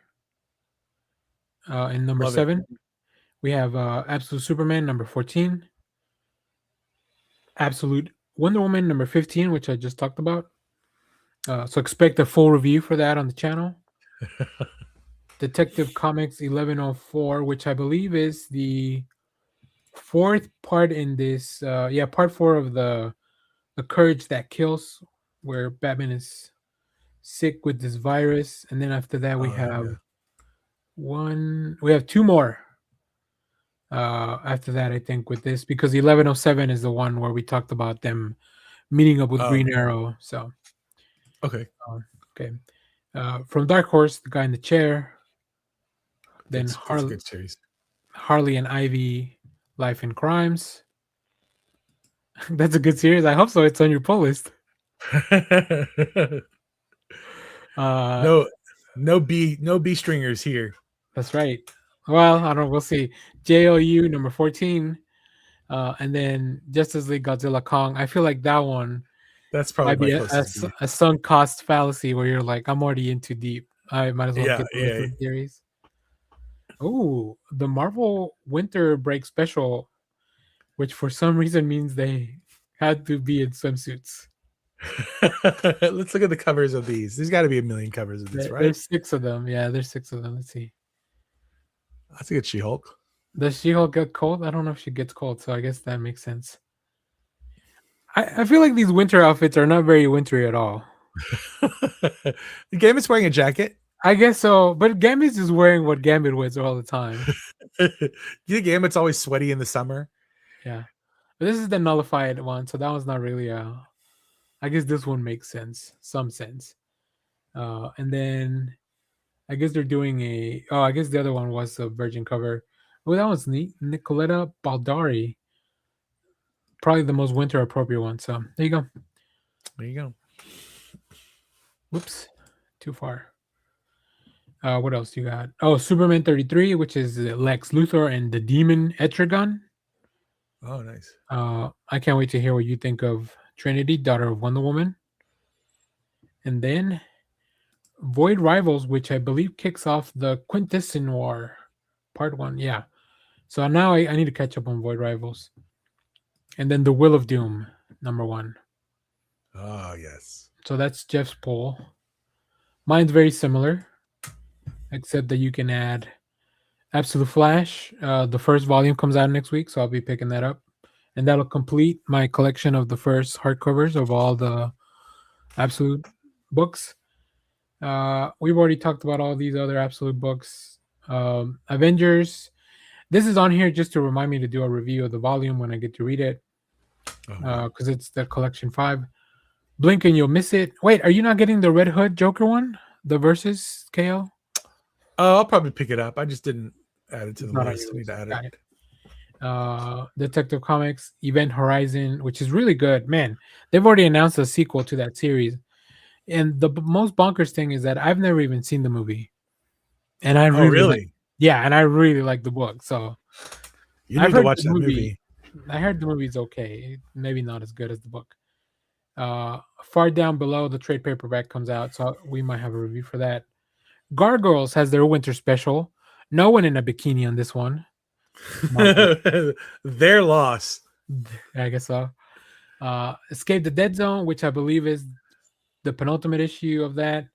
in number 7. We have Absolute Superman number 14. Absolute Wonder Woman number 15, which I just talked about. So expect a full review for that on the channel. Detective Comics 1104, which I believe is the 4th part in this. Part 4 of the Courage That Kills, where Batman is sick with this virus, and then after that we have we have 2 more after that, I think, with this, because 1107 is the one where we talked about them meeting up with Green Arrow. So okay. From Dark Horse, The Guy in the Chair. Then That's a good series. Harley and Ivy, Life and Crimes. That's a good series. I hope so. It's on your pull list. No B stringers here. That's right. Well, I don't know. We'll see. JLU number 14, and then Justice League Godzilla Kong. I feel like that one. That's probably might be a sunk cost fallacy where you're like, I'm already in too deep. I might as well get the series. Oh, the Marvel Winter Break special, which for some reason means they had to be in swimsuits. Let's look at the covers of these. There's got to be a million covers of this, right? There's 6 of them. Yeah, there's 6 of them. Let's see. That's a good She-Hulk. Does She-Hulk get cold? I don't know if she gets cold, so I guess that makes sense. I feel like these winter outfits are not very wintry at all. Gambit's wearing a jacket. I guess so, but Gambit's just wearing what Gambit wears all the time. You think Gambit's always sweaty in the summer? Yeah, but this is the nullified one, so that one's not really I guess this one makes some sense. And then I guess they're doing I guess the other one was a virgin cover. Oh, that one's neat. Nicoletta Baldari. Probably the most winter appropriate one. So there you go. There you go. Whoops. Too far. What else you got? Oh, Superman 33, which is Lex Luthor and the Demon Etrigan. Oh, nice. I can't wait to hear what you think of Trinity, daughter of Wonder Woman. And then Void Rivals, which I believe kicks off the Quintessence War Part 1. Yeah. So now I need to catch up on Void Rivals. And then The Will of Doom, number 1. Oh, yes. So that's Jeff's poll. Mine's very similar, except that you can add Absolute Flash. The first volume comes out next week, so I'll be picking that up. And that'll complete my collection of the first hardcovers of all the Absolute books. We've already talked about all these other Absolute books. Avengers. This is on here just to remind me to do a review of the volume when I get to read it. Because it's the collection 5. Blink and you'll miss it. Wait, are you not getting the Red Hood Joker one? The Versus KO? Oh, I'll probably pick it up. I just didn't add it to the list. I need to add it. Detective Comics Event Horizon, which is really good. Man, they've already announced a sequel to that series. And the most bonkers thing is that I've never even seen the movie. And I really I really like the book. So you need to watch that movie. I heard the movie's okay. Maybe not as good as the book. Far down below, the trade paperback comes out, so we might have a review for that. Gargoyles has their winter special. No one in a bikini on this one. Their loss. I guess so. Escape the Dead Zone, which I believe is the penultimate issue of that.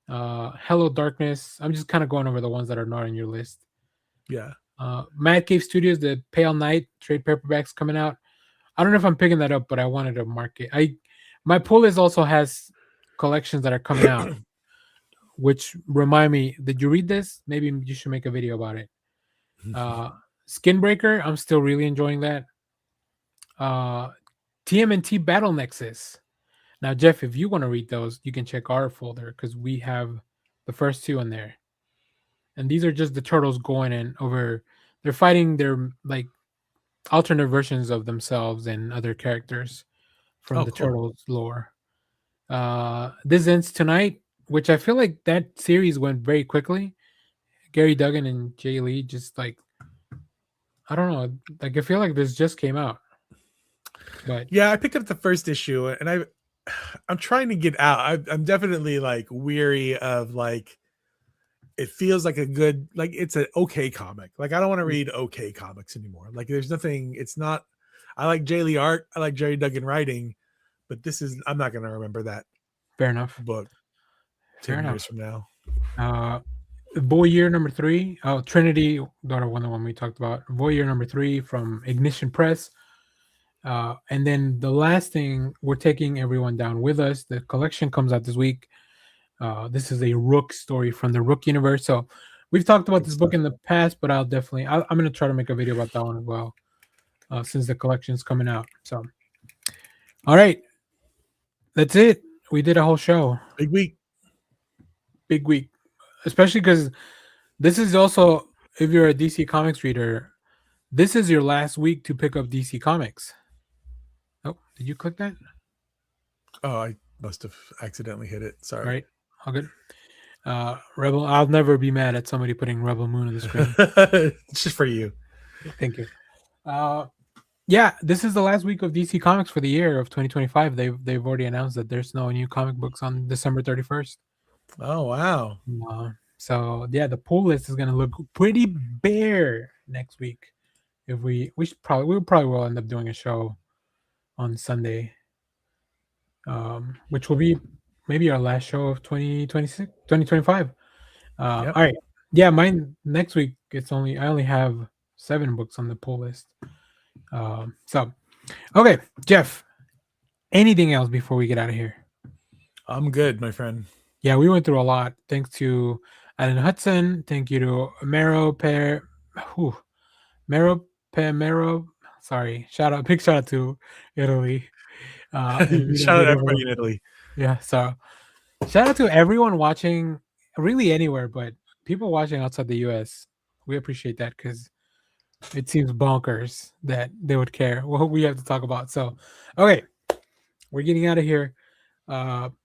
Hello Darkness. I'm just kind of going over the ones that are not on your list. Yeah. Mad Cave Studios, the Pale Knight trade paperbacks coming out. I don't know if I'm picking that up, but I wanted to mark it. My pull list also has collections that are coming out, which remind me, did you read this? Maybe you should make a video about it. Skinbreaker, I'm still really enjoying that. TMNT Battle Nexus. Now, Jeff, if you want to read those, you can check our folder because we have the first two in there. And these are just the turtles going in over. They're fighting their like alternate versions of themselves and other characters from the cool. Turtles lore. This ends tonight, which I feel like that series went very quickly. Gary Duggan and Jay Lee just like, I don't know, like I feel like this just came out. But yeah, I picked up the first issue and I'm trying to get out. I'm definitely like weary of like, it feels like a good, like it's an okay comic. Like I don't want to read okay comics anymore. Like there's nothing, it's not, I like Jay Lee art, I like Jerry Duggan writing, but I'm not going to remember that. Fair enough. Book 10 years from now. Voyeur number 3. Oh, Trinity, the one we talked about. Voyeur number 3 from Ignition Press. And then the last thing, we're taking everyone down with us. The collection comes out this week. This is a Rook story from the Rook universe. So we've talked about this book in the past, but I'm going to try to make a video about that one as well, since the collection's coming out. So, all right, that's it. We did a whole show. Big week, especially because this is also, if you're a DC Comics reader, this is your last week to pick up DC Comics. Oh, did you click that? Oh, I must have accidentally hit it. Sorry. Right. All good. Rebel, I'll never be mad at somebody putting Rebel Moon on the screen. Just for you. Thank you. Yeah, this is the last week of DC Comics for the year of 2025. They've already announced that there's no new comic books on December 31st. Oh wow. So yeah, the pull list is gonna look pretty bare next week. If we probably will end up doing a show on Sunday, which will be maybe our last show of 2025. Yep. All right. Yeah, mine next week. I only have 7 books on the pull list. So, okay, Jeff, anything else before we get out of here? I'm good, my friend. Yeah, we went through a lot. Thanks to Alan Hudson. Thank you to Mero. Sorry. Big shout out to Italy. Shout out everybody in Italy. Yeah, so shout out to everyone watching really anywhere, but people watching outside the US. We appreciate that because it seems bonkers that they would care what we have to talk about. So, okay, we're getting out of here.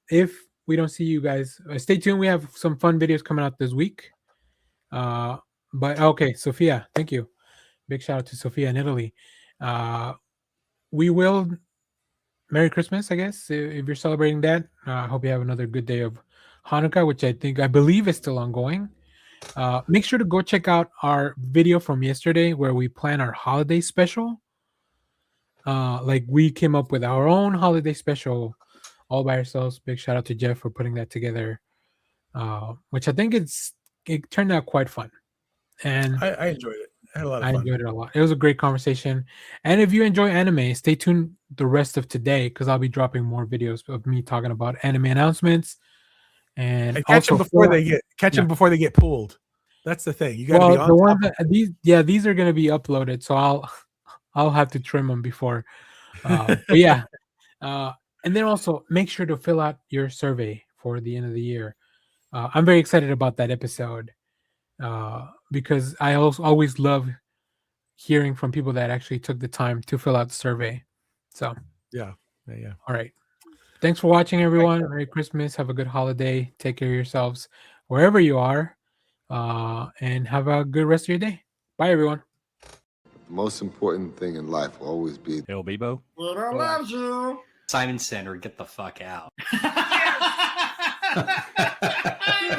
If we don't see you guys, stay tuned. We have some fun videos coming out this week. But okay, Sophia, thank you. Big shout out to Sophia in Italy. We will Merry Christmas, I guess, if you're celebrating that. I hope you have another good day of Hanukkah, which I believe is still ongoing. Make sure to go check out our video from yesterday where we plan our holiday special. Like we came up with our own holiday special all by ourselves. Big shout out to Jeff for putting that together, which I think it turned out quite fun. And I enjoyed it. I had a lot of fun. I enjoyed it a lot. It was a great conversation. And if you enjoy anime, stay tuned the rest of today because I'll be dropping more videos of me talking about anime announcements. And catch them before they get pulled. That's the thing. You got to be on the ones these are going to be uploaded, so I'll have to trim them before. But yeah, and then also make sure to fill out your survey for the end of the year. I'm very excited about that episode because I always love hearing from people that actually took the time to fill out the survey. So yeah. All right. Thanks for watching, everyone. Merry Christmas. Have a good holiday. Take care of yourselves wherever you are. And have a good rest of your day. Bye, everyone. The most important thing in life will always be El Bebo. Peter loves you. Simon Center, get the fuck out.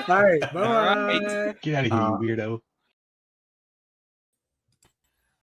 All right, bye. All right. Get out of here, you weirdo.